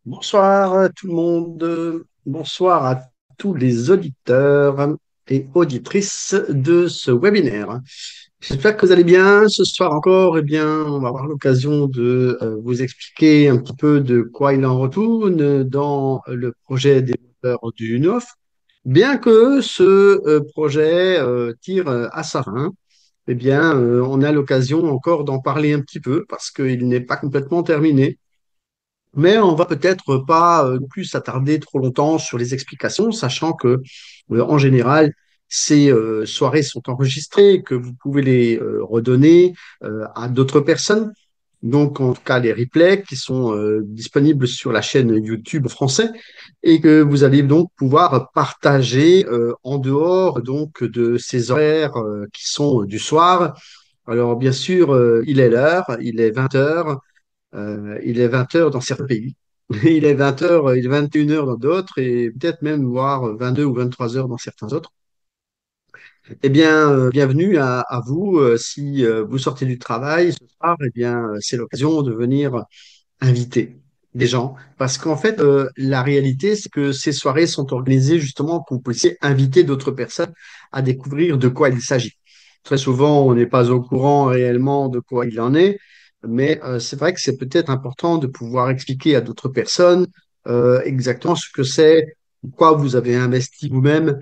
Bonsoir tout le monde, bonsoir à tous les auditeurs et auditrices de ce webinaire. J'espère que vous allez bien. Ce soir encore, on va avoir l'occasion de vous expliquer un petit peu de quoi il en retourne dans le projet des moteurs du NOF. Bien que ce projet tire à sa fin, on a l'occasion encore d'en parler un petit peu parce qu'il n'est pas complètement terminé. Mais on va peut-être pas non plus s'attarder trop longtemps sur les explications, sachant que, en général, ces soirées sont enregistrées, que vous pouvez les redonner à d'autres personnes. Donc, en tout cas, les replays qui sont disponibles sur la chaîne YouTube français et que vous allez donc pouvoir partager en dehors donc de ces horaires qui sont du soir. Alors, bien sûr, il est l'heure, il est 20 heures. Il est 20 heures dans certains pays. Il est 20 heures, il est 21 heures dans d'autres et peut-être même voire 22 ou 23 heures dans certains autres. Bienvenue à vous. Si vous sortez du travail ce soir, c'est l'occasion de venir inviter des gens. Parce qu'en fait, la réalité, c'est que ces soirées sont organisées justement pour que vous puissiez inviter d'autres personnes à découvrir de quoi il s'agit. Très souvent, on n'est pas au courant réellement de quoi il en est, mais c'est vrai que c'est peut-être important de pouvoir expliquer à d'autres personnes exactement ce que c'est, quoi vous avez investi vous-même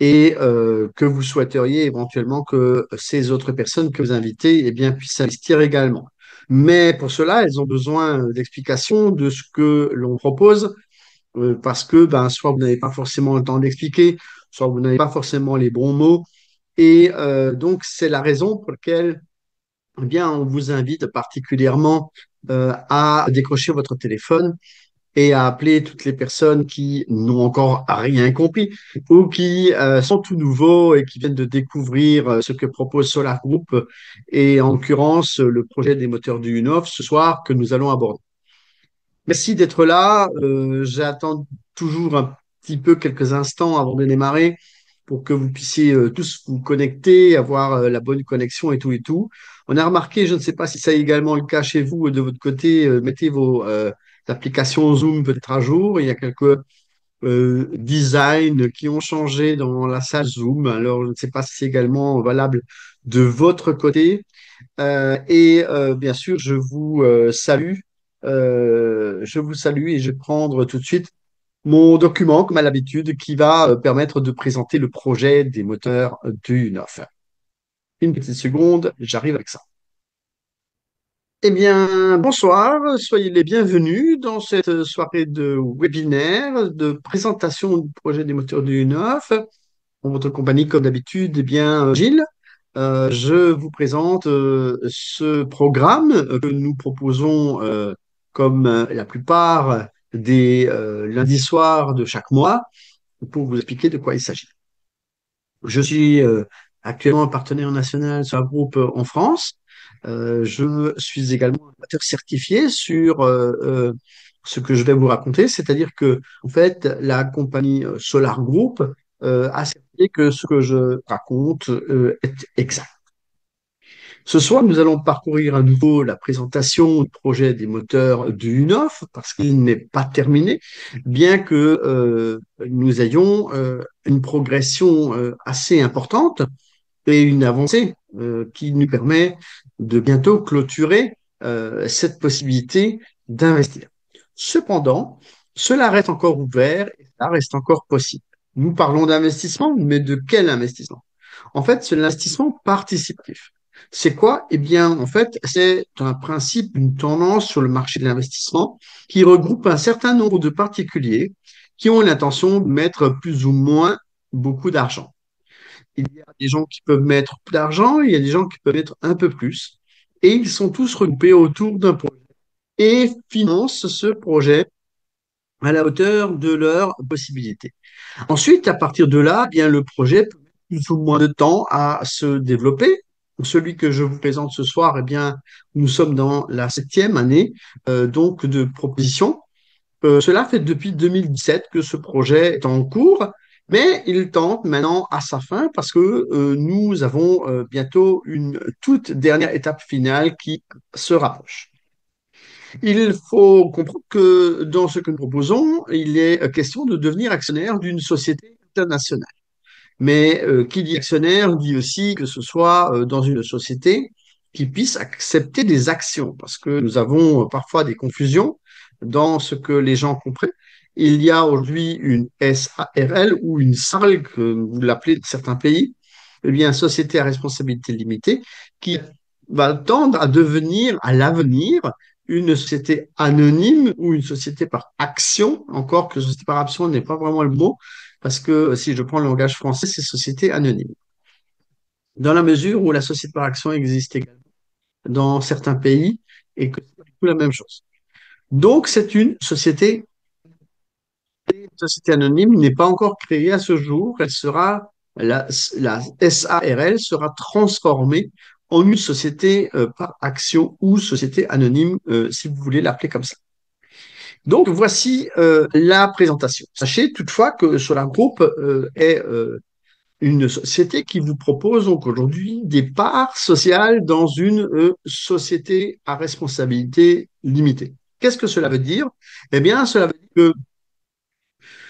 et que vous souhaiteriez éventuellement que ces autres personnes que vous invitez puissent investir également. Mais pour cela, elles ont besoin d'explications de ce que l'on propose, parce que soit vous n'avez pas forcément le temps d'expliquer, soit vous n'avez pas forcément les bons mots. Et donc, c'est la raison pour laquelle on vous invite particulièrement à décrocher votre téléphone et à appeler toutes les personnes qui n'ont encore rien compris ou qui sont tout nouveaux et qui viennent de découvrir ce que propose Solar Group et en l'occurrence le projet des moteurs du UNOF ce soir que nous allons aborder. Merci d'être là. J'attends toujours un petit peu quelques instants avant de démarrer pour que vous puissiez tous vous connecter, avoir la bonne connexion et tout et tout. On a remarqué, je ne sais pas si c'est également le cas chez vous de votre côté, mettez vos applications Zoom peut-être à jour. Il y a quelques designs qui ont changé dans la salle Zoom. Alors, je ne sais pas si c'est également valable de votre côté. Bien sûr, je vous salue. Je vous salue et je vais prendre tout de suite mon document, comme à l'habitude, qui va permettre de présenter le projet des moteurs du NOF. Une petite seconde, j'arrive avec ça. Bonsoir, soyez les bienvenus dans cette soirée de webinaire de présentation du projet des moteurs du NOF. En votre compagnie, comme d'habitude, Gilles. Je vous présente ce programme que nous proposons comme la plupart des lundis soirs de chaque mois pour vous expliquer de quoi il s'agit. Je suis actuellement un partenaire national sur un groupe en France. Je suis également un amateur certifié sur ce que je vais vous raconter, c'est-à-dire que en fait, la compagnie Solar Group a certifié que ce que je raconte est exact. Ce soir, nous allons parcourir à nouveau la présentation du projet des moteurs du UNOF parce qu'il n'est pas terminé, bien que nous ayons une progression assez importante et une avancée qui nous permet de bientôt clôturer cette possibilité d'investir. Cependant, cela reste encore ouvert et ça reste encore possible. Nous parlons d'investissement, mais de quel investissement? En fait, c'est l'investissement participatif. C'est quoi? En fait, c'est un principe, une tendance sur le marché de l'investissement qui regroupe un certain nombre de particuliers qui ont l'intention de mettre plus ou moins beaucoup d'argent. Il y a des gens qui peuvent mettre peu d'argent, il y a des gens qui peuvent mettre un peu plus, et ils sont tous regroupés autour d'un projet et financent ce projet à la hauteur de leurs possibilités. Ensuite, à partir de là, le projet peut mettre plus ou moins de temps à se développer. Celui que je vous présente ce soir, nous sommes dans la septième année donc de proposition. Cela fait depuis 2017 que ce projet est en cours, mais il tente maintenant à sa fin parce que nous avons bientôt une toute dernière étape finale qui se rapproche. Il faut comprendre que dans ce que nous proposons, il est question de devenir actionnaire d'une société internationale. Mais qui dit actionnaire dit aussi que ce soit dans une société qui puisse accepter des actions, parce que nous avons parfois des confusions dans ce que les gens comprennent. Il y a aujourd'hui une SARL ou une SARL, que vous l'appelez dans certains pays, eh bien, société à responsabilité limitée, qui va tendre à devenir à l'avenir une société anonyme ou une société par action, encore que société par action n'est pas vraiment le mot, parce que si je prends le langage français, c'est société anonyme. Dans la mesure où la société par action existe également dans certains pays et que c'est pas du tout la même chose. Donc, c'est une société anonyme n'est pas encore créée à ce jour. La SARL sera transformée en une société par action ou société anonyme, si vous voulez l'appeler comme ça. Donc, voici la présentation. Sachez toutefois que Solar Group est une société qui vous propose donc aujourd'hui des parts sociales dans une société à responsabilité limitée. Qu'est-ce que cela veut dire? Eh bien, cela veut dire que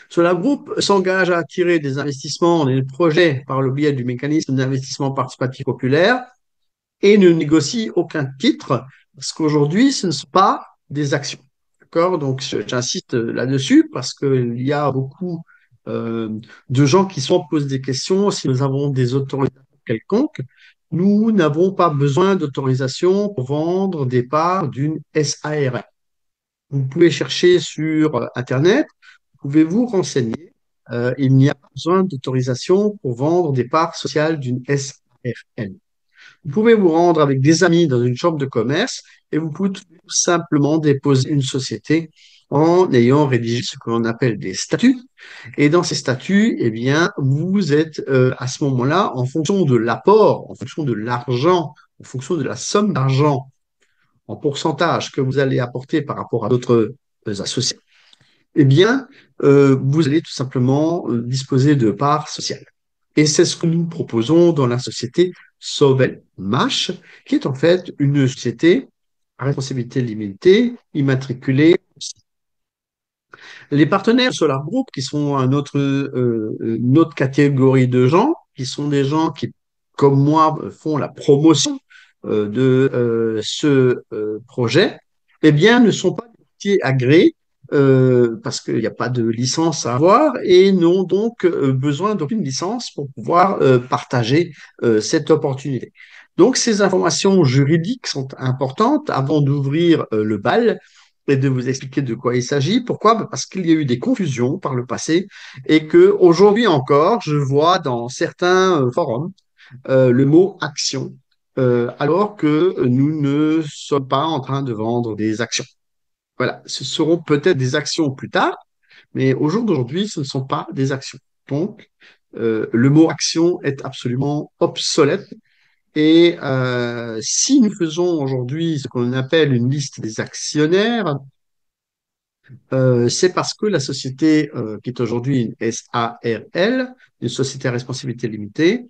Solar Group s'engage à attirer des investissements dans des projets par le biais du mécanisme d'investissement participatif populaire et ne négocie aucun titre parce qu'aujourd'hui, ce ne sont pas des actions. D'accord? Donc, j'insiste là-dessus parce qu'il y a beaucoup euh, de gens qui se posent des questions si nous avons des autorisations quelconques. Nous n'avons pas besoin d'autorisation pour vendre des parts d'une SARL. Vous pouvez chercher sur Internet, pouvez vous renseigner. Il n'y a pas besoin d'autorisation pour vendre des parts sociales d'une SARL. Vous pouvez vous rendre avec des amis dans une chambre de commerce et vous pouvez tout simplement déposer une société en ayant rédigé ce que l'on appelle des statuts. Et dans ces statuts, eh bien, vous êtes à ce moment-là, en fonction de l'apport, en fonction de l'argent, en fonction de la somme d'argent en pourcentage que vous allez apporter par rapport à d'autres associés, eh bien, vous allez tout simplement disposer de parts sociales. Et c'est ce que nous proposons dans la société Sovel-Mash, qui est en fait une société à responsabilité limitée, immatriculée. Les partenaires Solar Group, qui sont une autre catégorie de gens, qui sont des gens qui, comme moi, font la promotion de ce projet, eh bien, ne sont pas des courtiers agréés parce qu'il n'y a pas de licence à avoir et n'ont donc besoin d'aucune licence pour pouvoir partager cette opportunité. Donc, ces informations juridiques sont importantes avant d'ouvrir le bal et de vous expliquer de quoi il s'agit. Pourquoi? Parce qu'il y a eu des confusions par le passé et que aujourd'hui encore, je vois dans certains forums le mot action, alors que nous ne sommes pas en train de vendre des actions. Voilà, ce seront peut-être des actions plus tard, mais au jour d'aujourd'hui, ce ne sont pas des actions. Donc, le mot action est absolument obsolète. Et si nous faisons aujourd'hui ce qu'on appelle une liste des actionnaires, c'est parce que la société, qui est aujourd'hui une SARL, une société à responsabilité limitée,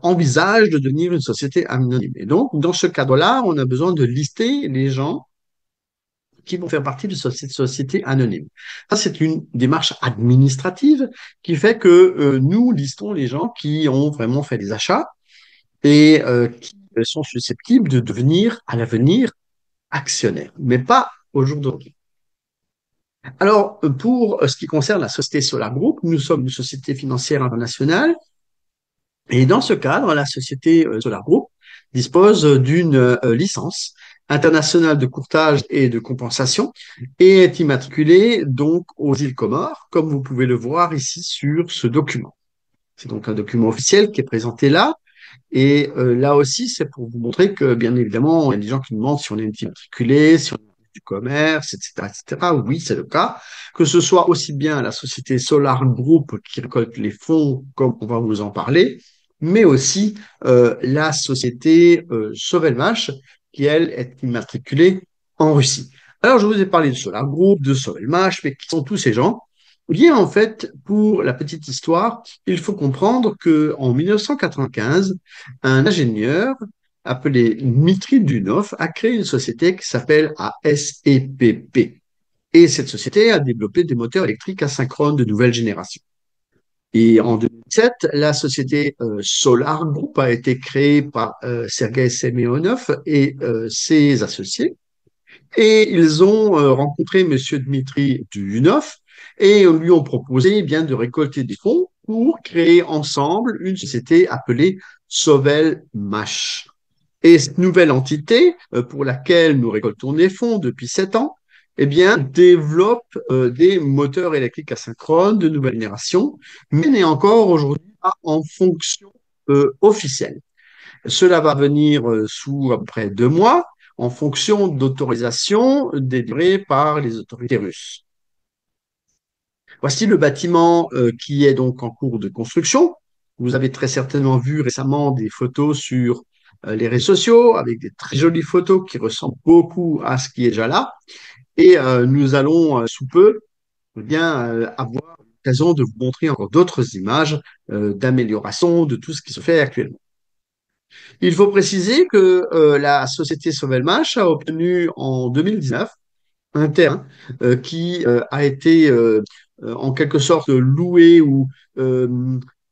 envisage de devenir une société anonyme. Et donc, dans ce cadre-là, on a besoin de lister les gens qui vont faire partie de cette société anonyme. Ça, c'est une démarche administrative qui fait que nous listons les gens qui ont vraiment fait des achats et qui sont susceptibles de devenir à l'avenir actionnaires, mais pas au jour d'aujourd'hui. Alors, pour ce qui concerne la société Solar Group, nous sommes une société financière internationale et dans ce cadre, la société Solar Group dispose d'une licence internationale de courtage et de compensation et est immatriculée donc aux îles Comores, comme vous pouvez le voir ici sur ce document. C'est donc un document officiel qui est présenté là. Et là aussi, c'est pour vous montrer que, bien évidemment, il y a des gens qui nous demandent si on est immatriculé, si on est du commerce, etc., etc. Oui, c'est le cas. Que ce soit aussi bien la société Solar Group qui récolte les fonds, comme on va vous en parler, mais aussi la société Sovelmash, qui, elle, est immatriculée en Russie. Alors, je vous ai parlé de Solar Group, de Sovelmash, mais qui sont tous ces gens? Eh bien, en fait, pour la petite histoire, il faut comprendre que en 1995, un ingénieur appelé Dmitri Dunov, a créé une société qui s'appelle ASEPP. Et cette société a développé des moteurs électriques asynchrones de nouvelle génération. Et en 2007, la société Solar Group a été créée par Sergei Semyonov et ses associés. Et ils ont rencontré Monsieur Dmitri Dunov et lui ont proposé bien de récolter des fonds pour créer ensemble une société appelée Sovel Mash. Et cette nouvelle entité, pour laquelle nous récoltons des fonds depuis 7 ans, eh bien, développe des moteurs électriques asynchrones de nouvelle génération, mais n'est encore aujourd'hui pas en fonction officielle. Cela va venir sous à peu près 2 mois, en fonction d'autorisations délivrées par les autorités russes. Voici le bâtiment qui est donc en cours de construction. Vous avez très certainement vu récemment des photos sur les réseaux sociaux avec des très jolies photos qui ressemblent beaucoup à ce qui est déjà là. Et nous allons sous peu avoir l'occasion de vous montrer encore d'autres images d'amélioration de tout ce qui se fait actuellement. Il faut préciser que la société Sovelmash a obtenu en 2019 un terrain qui a été en quelque sorte loué ou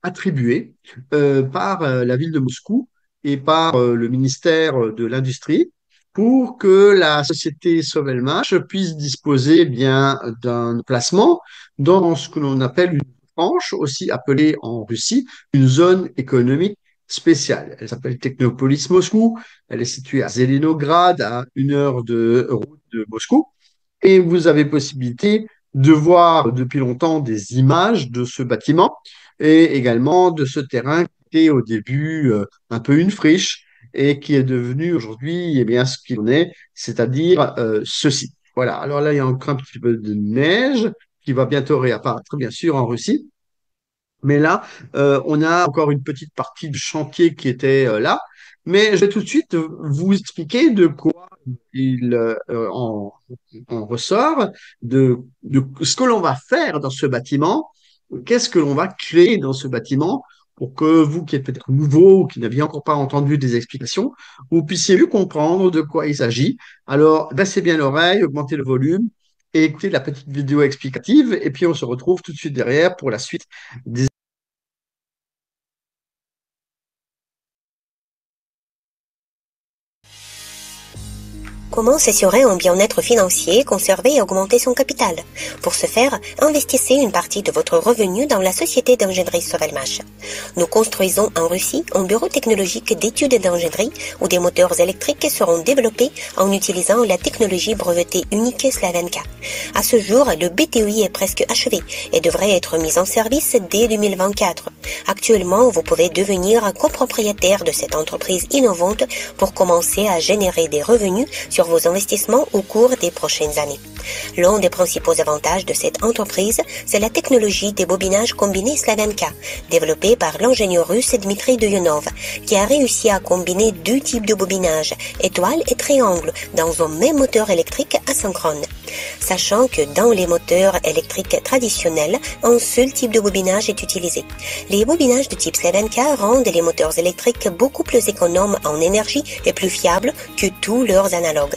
attribué par la ville de Moscou et par le ministère de l'Industrie pour que la société Sovelmash puisse disposer bien d'un placement dans ce que l'on appelle une branche, aussi appelée en Russie une zone économique spéciale. Elle s'appelle Technopolis Moscou. Elle est située à Zelenograd, à 1 heure de route de Moscou. Et vous avez possibilité de voir depuis longtemps des images de ce bâtiment et également de ce terrain qui était au début un peu une friche et qui est devenu aujourd'hui eh bien, ce qu'il en est, c'est-à-dire ceci. Voilà, alors là, il y a encore un petit peu de neige qui va bientôt réapparaître, bien sûr, en Russie. Mais là, on a encore une petite partie du chantier qui était là. Mais je vais tout de suite vous expliquer de quoi il en ressort, de ce que l'on va faire dans ce bâtiment, qu'est-ce que l'on va créer dans ce bâtiment pour que vous qui êtes peut-être nouveau ou qui n'aviez encore pas entendu des explications, vous puissiez mieux comprendre de quoi il s'agit. Alors, baissez bien l'oreille, augmentez le volume et écoutez la petite vidéo explicative. Et puis, on se retrouve tout de suite derrière pour la suite des Comment s'assurer un bien-être financier, conserver et augmenter son capital? Pour ce faire, investissez une partie de votre revenu dans la société d'ingénierie Sovelmash. Nous construisons en Russie un bureau technologique d'études d'ingénierie où des moteurs électriques seront développés en utilisant la technologie brevetée unique Slavenka. À ce jour, le BTUI est presque achevé et devrait être mis en service dès 2024. Actuellement, vous pouvez devenir copropriétaire de cette entreprise innovante pour commencer à générer des revenus sur vos investissements au cours des prochaines années. L'un des principaux avantages de cette entreprise, c'est la technologie des bobinages combinés Slavenka, développée par l'ingénieur russe Dmitri Dunov, qui a réussi à combiner 2 types de bobinages, étoile et triangle, dans un même moteur électrique asynchrone. Sachant que dans les moteurs électriques traditionnels, un seul type de bobinage est utilisé. Les bobinages de type Slavenka rendent les moteurs électriques beaucoup plus économes en énergie et plus fiables que tous leurs analogues.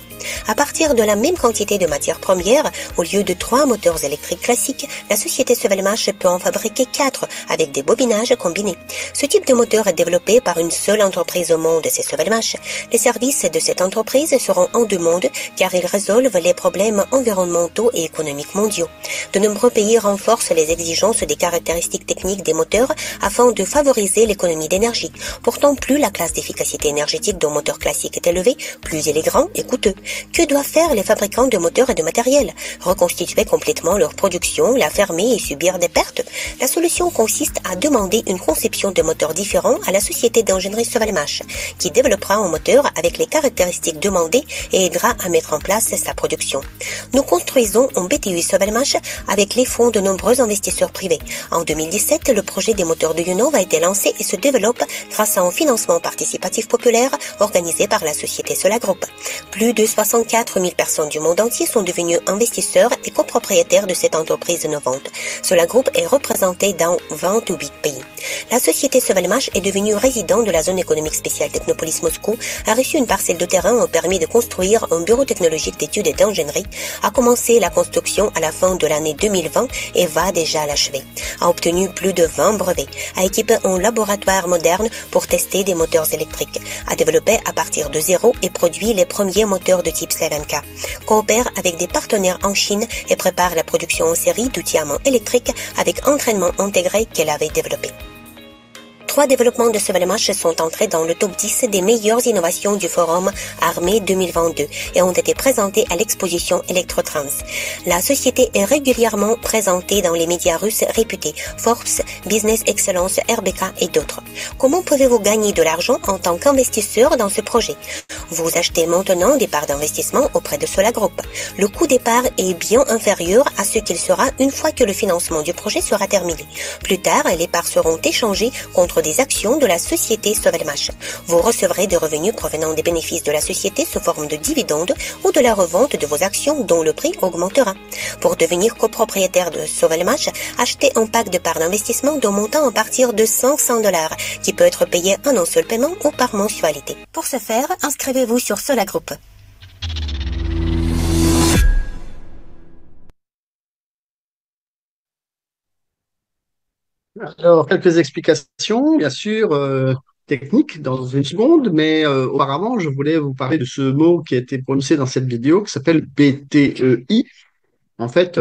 À partir de la même quantité de matières premières, au lieu de 3 moteurs électriques classiques, la société Sovelmash peut en fabriquer 4 avec des bobinages combinés. Ce type de moteur est développé par une seule entreprise au monde, c'est Sovelmash. Les services de cette entreprise seront en demande car ils résolvent les problèmes environnementaux et économiques mondiaux. De nombreux pays renforcent les exigences des caractéristiques techniques des moteurs afin de favoriser l'économie d'énergie. Pourtant, plus la classe d'efficacité énergétique d'un moteur classique est élevée, plus il est grand et coûteux. Que doivent faire les fabricants de moteurs et de matériel? Reconstituer complètement leur production, la fermer et subir des pertes? La solution consiste à demander une conception de moteur différent à la société d'ingénierie Sovelmash, qui développera un moteur avec les caractéristiques demandées et aidera à mettre en place sa production. Nous construisons un BTU Sovelmash avec les fonds de nombreux investisseurs privés. En 2017, le projet des moteurs de Yunov a été lancé et se développe grâce à un financement participatif populaire organisé par la société Sola Group. Plus de 64 000 personnes du monde entier sont devenues investisseurs et copropriétaires de cette entreprise innovante. Sola Group est représentée dans 28 pays. La société Sovelmash est devenue résident de la zone économique spéciale Technopolis Moscou, a reçu une parcelle de terrain au permis de construire un bureau technologique d'études et d'ingénierie, a commencé la construction à la fin de l'année 2020 et va déjà l'achever, a obtenu plus de 20 brevets, a équipé un laboratoire moderne pour tester des moteurs électriques, a développé à partir de zéro et produit les premiers moteurs de type Slavenka, coopère avec des partenaires en Chine et prépare la production en série du diamant électrique avec entraînement intégré qu'elle avait développé. 3 développements de Sovelmash sont entrés dans le top 10 des meilleures innovations du Forum Armée 2022 et ont été présentés à l'exposition Electrotrans. La société est régulièrement présentée dans les médias russes réputés Forbes, Business Excellence, RBK et d'autres. Comment pouvez-vous gagner de l'argent en tant qu'investisseur dans ce projet? Vous achetez maintenant des parts d'investissement auprès de Sola Group. Le coût des parts est bien inférieur à ce qu'il sera une fois que le financement du projet sera terminé. Plus tard, les parts seront échangées contre des actions de la société Sovelmash. Vous recevrez des revenus provenant des bénéfices de la société sous forme de dividendes ou de la revente de vos actions dont le prix augmentera. Pour devenir copropriétaire de Sovelmash, achetez un pack de parts d'investissement d'un montant à partir de $500 qui peut être payé en un seul paiement ou par mensualité. Pour ce faire, inscrivez-vous sur Sola Group. Alors, quelques explications, bien sûr, techniques dans une seconde, mais auparavant, je voulais vous parler de ce mot qui a été prononcé dans cette vidéo qui s'appelle BTEI. En fait,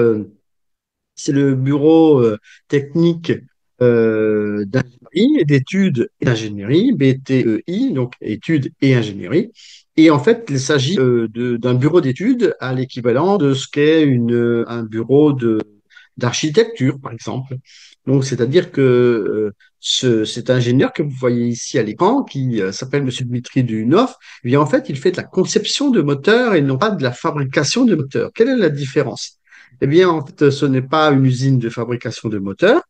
c'est le bureau technique d'ingénierie et d'études et d'ingénierie, BTEI, donc études et ingénierie. Et en fait, il s'agit d'un bureau d'études à l'équivalent de ce qu'est un bureau d'architecture, par exemple. Donc, c'est-à-dire que cet ingénieur que vous voyez ici à l'écran, qui s'appelle Monsieur Dmitri Duyunov, eh bien, en fait, il fait de la conception de moteurs et non pas de la fabrication de moteurs. Quelle est la différence? Eh bien, en fait, ce n'est pas une usine de fabrication de moteurs,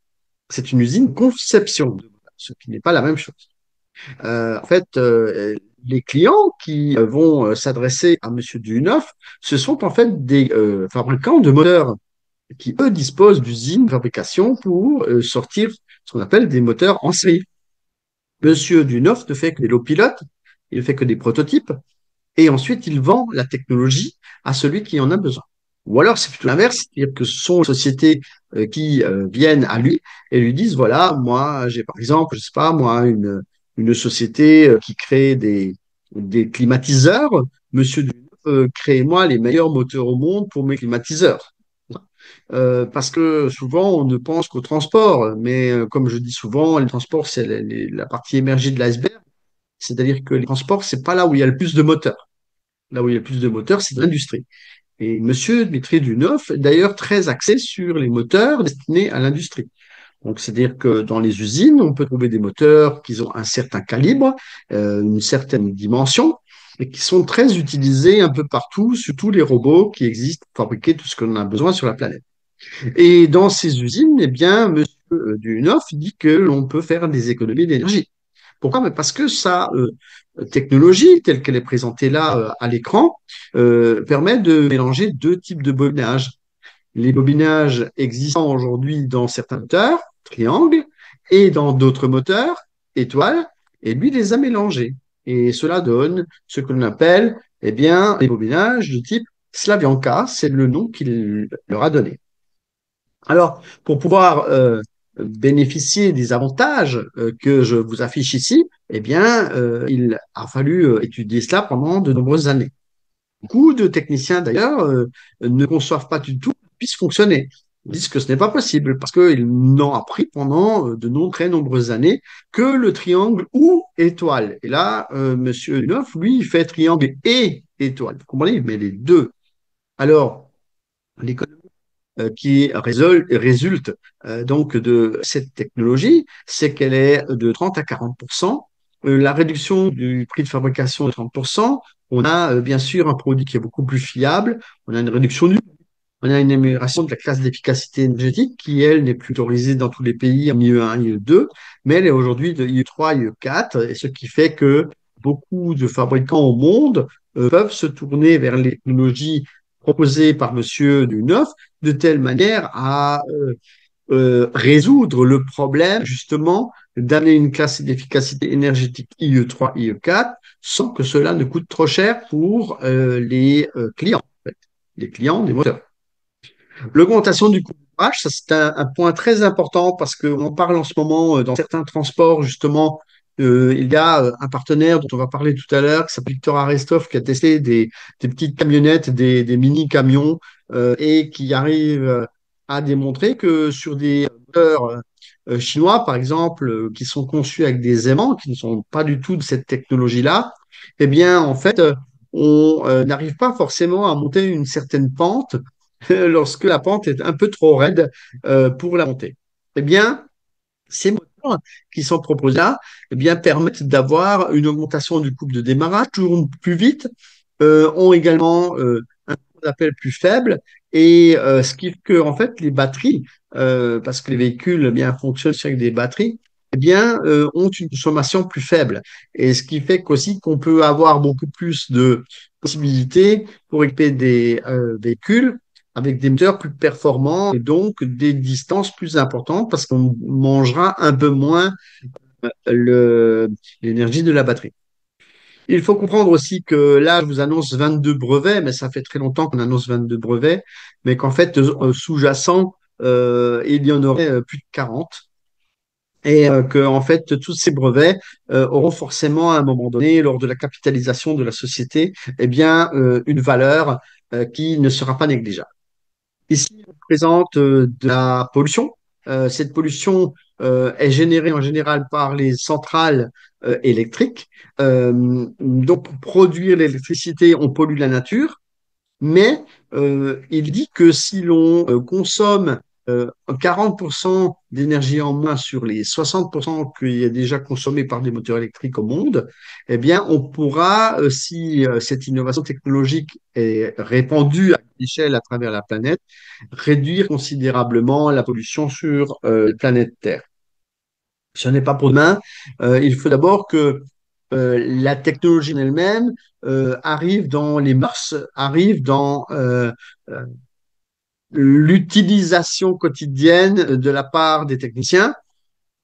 c'est une usine de conception de moteurs, ce qui n'est pas la même chose. En fait, les clients qui vont s'adresser à Monsieur Duyunov, ce sont en fait des fabricants de moteurs qui, eux, disposent d'usines de fabrication pour sortir ce qu'on appelle des moteurs en série. Monsieur Duyunov ne fait que des lots pilotes, il ne fait que des prototypes, et ensuite il vend la technologie à celui qui en a besoin. Ou alors c'est plutôt l'inverse, c'est-à-dire que ce sont les sociétés qui viennent à lui et lui disent, voilà, moi j'ai par exemple, je sais pas, moi, une société qui crée des climatiseurs, Monsieur Duyunov, créez-moi les meilleurs moteurs au monde pour mes climatiseurs. Parce que souvent, on ne pense qu'au transport, mais comme je dis souvent, les transports, c'est la partie émergée de l'iceberg, c'est-à-dire que les transports, c'est pas là où il y a le plus de moteurs. Là où il y a le plus de moteurs, c'est l'industrie. Et Monsieur Dmitri Dunov est d'ailleurs très axé sur les moteurs destinés à l'industrie. Donc, c'est-à-dire que dans les usines, on peut trouver des moteurs qui ont un certain calibre, une certaine dimension, et qui sont très utilisés un peu partout, sur tous les robots qui existent pour fabriquer tout ce qu'on a besoin sur la planète. Et dans ces usines, eh bien, Monsieur Dunov dit que l'on peut faire des économies d'énergie. Pourquoi? Mais parce que sa technologie, telle qu'elle est présentée là à l'écran, permet de mélanger deux types de bobinage. Les bobinages existants aujourd'hui dans certains moteurs, triangles, et dans d'autres moteurs, étoiles, et lui les a mélangés. Et cela donne ce que l'on appelle, eh bien, les bobinages de type Slavianka, c'est le nom qu'il leur a donné. Alors, pour pouvoir bénéficier des avantages que je vous affiche ici, eh bien, il a fallu étudier cela pendant de nombreuses années. Beaucoup de techniciens, d'ailleurs, ne conçoivent pas du tout que ça puisse fonctionner. Ils disent que ce n'est pas possible parce qu'ils n'ont appris pendant très nombreuses années que le triangle ou étoile. Et là, Monsieur Neuf, lui, il fait triangle et étoile. Vous comprenez? Il met les deux. Alors, l'économie qui résulte donc de cette technologie, c'est qu'elle est de 30 à 40%. La réduction du prix de fabrication de 30%, on a bien sûr un produit qui est beaucoup plus fiable, on a une réduction du coût. On a une amélioration de la classe d'efficacité énergétique qui, elle, n'est plus autorisée dans tous les pays en IE1, IE2, mais elle est aujourd'hui de IE3, IE4, et ce qui fait que beaucoup de fabricants au monde peuvent se tourner vers les technologies proposées par Monsieur Duneuf de telle manière à résoudre le problème justement d'amener une classe d'efficacité énergétique IE3, IE4 sans que cela ne coûte trop cher pour les clients, en fait, les clients des moteurs. L'augmentation du coût d'ouvrage, ça c'est un point très important parce qu'on parle en ce moment dans certains transports justement. Il y a un partenaire dont on va parler tout à l'heure qui s'appelle Victor Arestov qui a testé des petites camionnettes, des mini-camions et qui arrive à démontrer que sur des moteurs chinois, par exemple, qui sont conçus avec des aimants, qui ne sont pas du tout de cette technologie-là, eh bien, en fait, on n'arrive pas forcément à monter une certaine pente lorsque la pente est un peu trop raide pour la montée. Eh bien, ces moteurs qui sont proposés là, eh bien, permettent d'avoir une augmentation du couple de démarrage, tournent plus vite, ont également un coût d'appel plus faible, et ce qui fait que en fait les batteries, parce que les véhicules eh bien fonctionnent avec des batteries, eh bien ont une consommation plus faible, et ce qui fait qu'aussi qu'on peut avoir beaucoup plus de possibilités pour équiper des véhicules avec des moteurs plus performants et donc des distances plus importantes parce qu'on mangera un peu moins l'énergie de la batterie. Il faut comprendre aussi que là, je vous annonce 22 brevets, mais ça fait très longtemps qu'on annonce 22 brevets, mais qu'en fait, sous-jacent, il y en aurait plus de 40. Et que, en fait, tous ces brevets auront forcément, à un moment donné, lors de la capitalisation de la société, eh bien, une valeur qui ne sera pas négligeable. Ici, on présente de la pollution. Cette pollution est générée en général par les centrales électriques. Donc, pour produire l'électricité, on pollue la nature, mais il dit que si l'on consomme 40% d'énergie en moins sur les 60% qui est déjà consommé par des moteurs électriques au monde, eh bien, on pourra, si cette innovation technologique est répandue à l'échelle à travers la planète, réduire considérablement la pollution sur la planète Terre. Ce n'est pas pour demain. Il faut d'abord que la technologie en elle-même arrive dans les mœurs, arrive dans euh, l'utilisation quotidienne de la part des techniciens.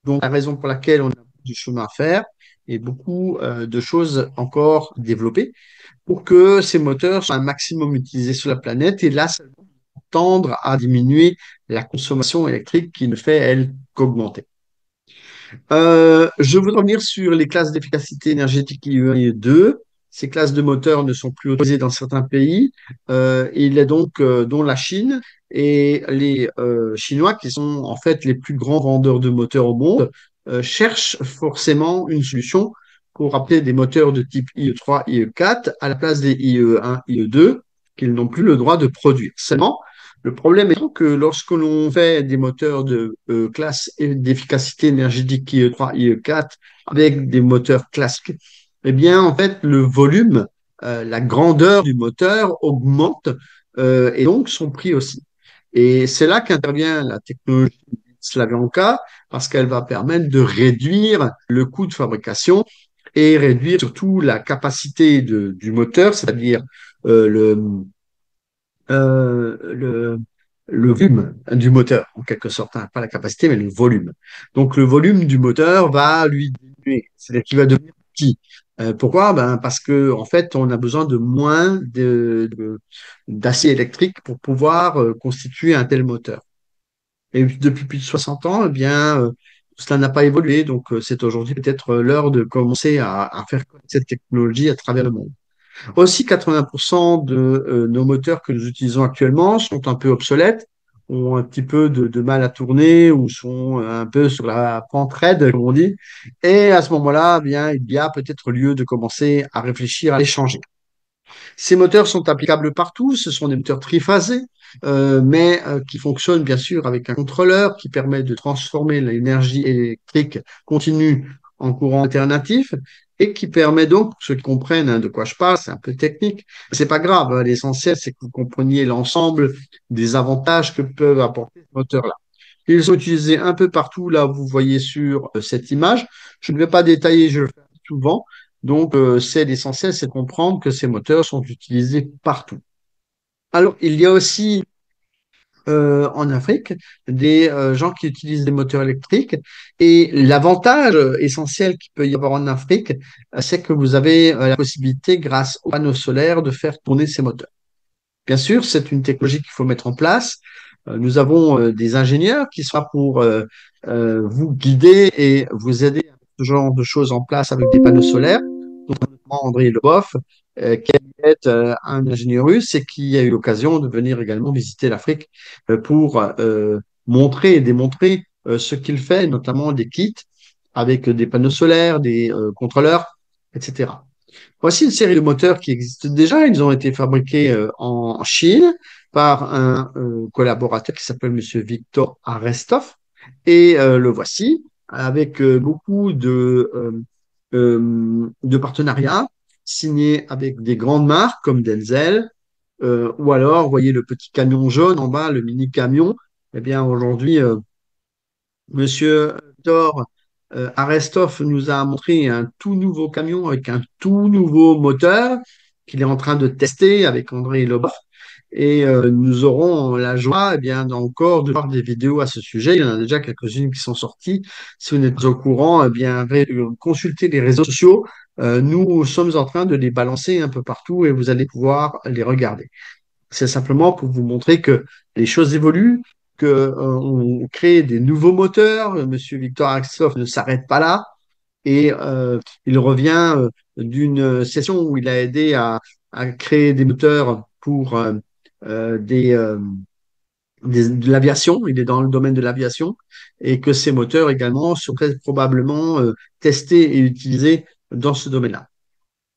Donc, la raison pour laquelle on a du chemin à faire et beaucoup de choses encore développées pour que ces moteurs soient un maximum utilisés sur la planète et là, ça va tendre à diminuer la consommation électrique qui ne fait, elle, qu'augmenter. Je voudrais revenir sur les classes d'efficacité énergétique IE1 et IE2. Ces classes de moteurs ne sont plus autorisées dans certains pays. Il est donc, dont la Chine et les Chinois, qui sont en fait les plus grands vendeurs de moteurs au monde, cherchent forcément une solution pour appeler des moteurs de type IE3, IE4 à la place des IE1, IE2 qu'ils n'ont plus le droit de produire. Seulement, le problème est que lorsque l'on fait des moteurs de classe d'efficacité énergétique IE3, IE4 avec des moteurs classiques, eh bien, en fait, le volume, la grandeur du moteur augmente et donc son prix aussi. Et c'est là qu'intervient la technologie Slavyanka parce qu'elle va permettre de réduire le coût de fabrication et réduire surtout la capacité du moteur, c'est-à-dire euh, le, euh, le, le volume du moteur, en quelque sorte, hein, pas la capacité, mais le volume. Donc, le volume du moteur va lui diminuer, c'est-à-dire qu'il va devenir petit. Pourquoi? Ben, parce que en fait, on a besoin de moins d'acier électrique pour pouvoir constituer un tel moteur. Et depuis plus de 60 ans, eh bien, cela n'a pas évolué. Donc, c'est aujourd'hui peut-être l'heure de commencer à faire connaître cette technologie à travers le monde. Aussi, 80% de nos moteurs que nous utilisons actuellement sont un peu obsolètes, ont un petit peu de mal à tourner ou sont un peu sur la pente raide, comme on dit. Et à ce moment-là, eh bien, il y a peut-être lieu de commencer à réfléchir à les changer. Ces moteurs sont applicables partout, ce sont des moteurs triphasés, mais qui fonctionnent bien sûr avec un contrôleur qui permet de transformer l'énergie électrique continue en courant alternatif. et qui permet donc, pour ceux qui comprennent de quoi je parle, c'est un peu technique, mais c'est pas grave, hein. L'essentiel, c'est que vous compreniez l'ensemble des avantages que peuvent apporter ces moteurs-là. Ils sont utilisés un peu partout, là, vous voyez sur cette image. Je ne vais pas détailler, je le fais souvent. Donc, c'est l'essentiel, c'est de comprendre que ces moteurs sont utilisés partout. Alors, il y a aussi en Afrique des gens qui utilisent des moteurs électriques. Et l'avantage essentiel qu'il peut y avoir en Afrique, c'est que vous avez la possibilité, grâce aux panneaux solaires, de faire tourner ces moteurs. Bien sûr, c'est une technologie qu'il faut mettre en place. Nous avons des ingénieurs qui sont là pour vous guider et vous aider à mettre ce genre de choses en place avec des panneaux solaires. Donc, notamment André Leboff, qui est un ingénieur russe et qui a eu l'occasion de venir également visiter l'Afrique pour montrer et démontrer ce qu'il fait, notamment des kits avec des panneaux solaires, des contrôleurs, etc. Voici une série de moteurs qui existent déjà. Ils ont été fabriqués en Chine par un collaborateur qui s'appelle Monsieur Victor Arestov. Et le voici avec beaucoup de partenariats signés avec des grandes marques comme Denzel. Ou alors, vous voyez le petit camion jaune en bas, le mini camion. Eh bien, aujourd'hui, Monsieur Thor Arestov nous a montré un tout nouveau camion avec un tout nouveau moteur qu'il est en train de tester avec André Lobov. Et nous aurons la joie, eh bien, encore de voir des vidéos à ce sujet. Il y en a déjà quelques-unes qui sont sorties. Si vous n'êtes pas au courant, eh bien, consultez les réseaux sociaux. Nous sommes en train de les balancer un peu partout et vous allez pouvoir les regarder. C'est simplement pour vous montrer que les choses évoluent, que on crée des nouveaux moteurs. Monsieur Victor Axelrod ne s'arrête pas là et il revient d'une session où il a aidé à créer des moteurs pour de l'aviation. Il est dans le domaine de l'aviation et que ces moteurs également seraient probablement testés et utilisés dans ce domaine-là.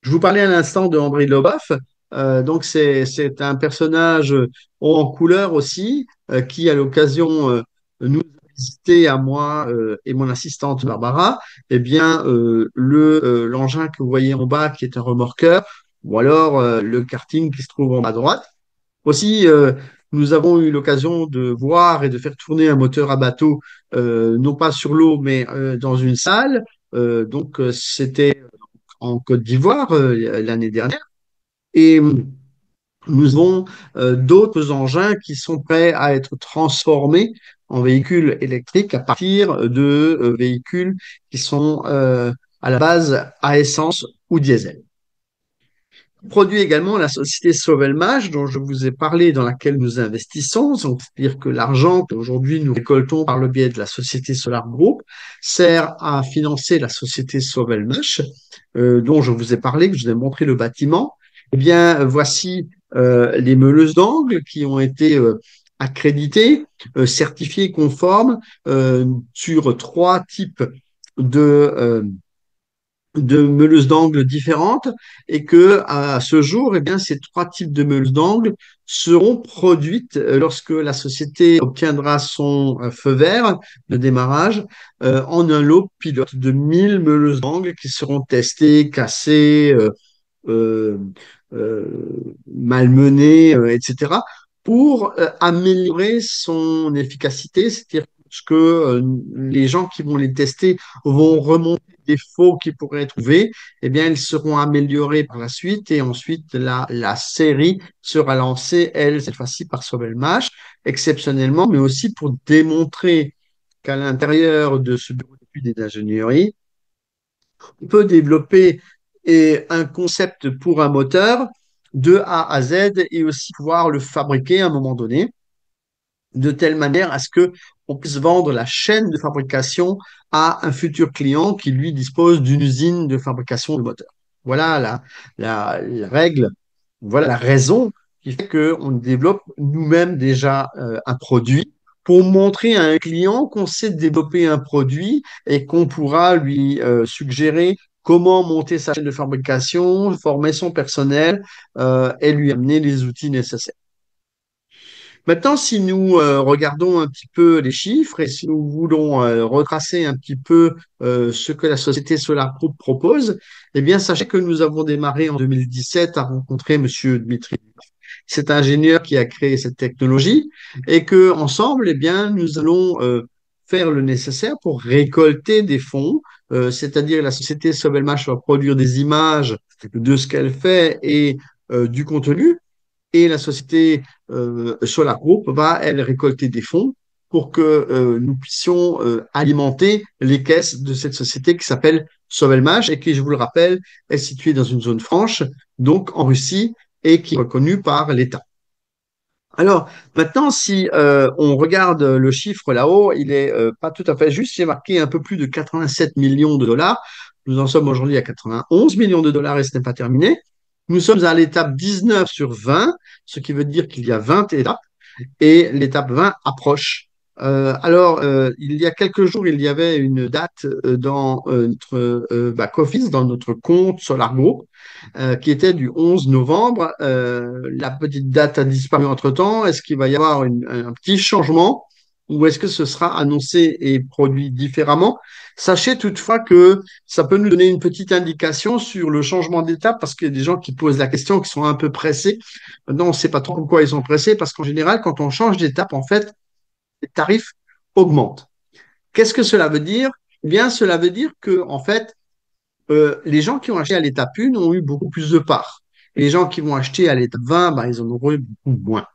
Je vous parlais à l'instant de André Lobaf. Donc, c'est un personnage haut en couleur aussi, qui, à l'occasion, nous a visité à moi et mon assistante Barbara, eh bien, l'engin que vous voyez en bas, qui est un remorqueur, ou alors le karting qui se trouve en bas à droite. Aussi, nous avons eu l'occasion de voir et de faire tourner un moteur à bateau, non pas sur l'eau, mais dans une salle. Donc, c'était en Côte d'Ivoire l'année dernière. Et nous avons d'autres engins qui sont prêts à être transformés en véhicules électriques à partir de véhicules qui sont à la base à essence ou diesel. Produit également la société Sovelmage, dont je vous ai parlé, dans laquelle nous investissons. C'est-à-dire que l'argent qu'aujourd'hui nous récoltons par le biais de la société Solar Group sert à financer la société Sovelmage, dont je vous ai parlé, que je vous ai montré le bâtiment. Eh bien, voici les meuleuses d'angle qui ont été accréditées, certifiées conformes sur trois types de meuleuses d'angle différentes et que à ce jour, eh bien, ces trois types de meuleuses d'angle seront produites lorsque la société obtiendra son feu vert de démarrage en un lot pilote de 1000 meuleuses d'angle qui seront testées, cassées, euh, malmenées, etc., pour améliorer son efficacité, c'est-à-dire que les gens qui vont les tester vont remonter des défauts qui pourraient être trouvés, eh bien, ils seront améliorés par la suite et ensuite la série sera lancée, elle, cette fois-ci par Sovelmash, exceptionnellement, mais aussi pour démontrer qu'à l'intérieur de ce bureau d'études et d'ingénierie, on peut développer un concept pour un moteur de A à Z et aussi pouvoir le fabriquer à un moment donné de telle manière à ce que on puisse vendre la chaîne de fabrication à un futur client qui lui dispose d'une usine de fabrication de moteurs. Voilà la règle, voilà la raison qui fait qu'on développe nous-mêmes déjà un produit pour montrer à un client qu'on sait développer un produit et qu'on pourra lui suggérer comment monter sa chaîne de fabrication, former son personnel et lui amener les outils nécessaires. Maintenant, si nous regardons un petit peu les chiffres et si nous voulons retracer un petit peu ce que la société Solar Group propose, eh bien, sachez que nous avons démarré en 2017 à rencontrer Monsieur Dmitri, cet ingénieur qui a créé cette technologie, et que ensemble, eh bien, nous allons faire le nécessaire pour récolter des fonds, c'est-à-dire la société Sobelmash va produire des images de ce qu'elle fait et du contenu, et la société Solar Group va, elle, récolter des fonds pour que nous puissions alimenter les caisses de cette société qui s'appelle Sovelmash et qui, je vous le rappelle, est située dans une zone franche, donc en Russie, et qui est reconnue par l'État. Alors, maintenant, si on regarde le chiffre là-haut, il est pas tout à fait juste. J'ai marqué un peu plus de 87 millions de dollars. Nous en sommes aujourd'hui à 91 millions de dollars et ce n'est pas terminé. Nous sommes à l'étape 19 sur 20, ce qui veut dire qu'il y a 20 étapes et l'étape 20 approche. Il y a quelques jours, il y avait une date dans notre back-office, dans notre compte SolarGo, qui était du 11 novembre. La petite date a disparu entre-temps. Est-ce qu'il va y avoir un petit changement ou est-ce que ce sera annoncé et produit différemment? Sachez toutefois que ça peut nous donner une petite indication sur le changement d'étape parce qu'il y a des gens qui posent la question, qui sont un peu pressés. Maintenant, on ne sait pas trop pourquoi ils sont pressés parce qu'en général, quand on change d'étape, en fait, les tarifs augmentent. Qu'est-ce que cela veut dire? Eh bien, cela veut dire que, en fait, les gens qui ont acheté à l'étape 1 ont eu beaucoup plus de parts. Et les gens qui vont acheter à l'étape 20, bah, ils en auront eu beaucoup moins.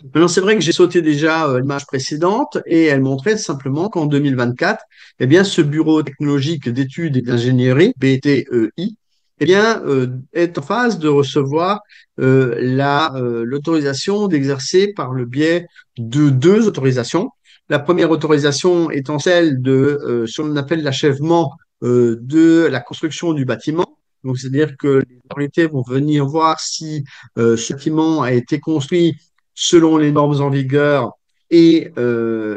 Maintenant, c'est vrai que j'ai sauté déjà l'image précédente et elle montrait simplement qu'en 2024, eh bien, ce bureau technologique d'études et d'ingénierie, BTEI, eh bien, est en phase de recevoir l'autorisation d'exercer par le biais de deux autorisations. La première autorisation étant celle de ce qu'on appelle l'achèvement de la construction du bâtiment. Donc, c'est-à-dire que les autorités vont venir voir si ce bâtiment a été construit selon les normes en vigueur et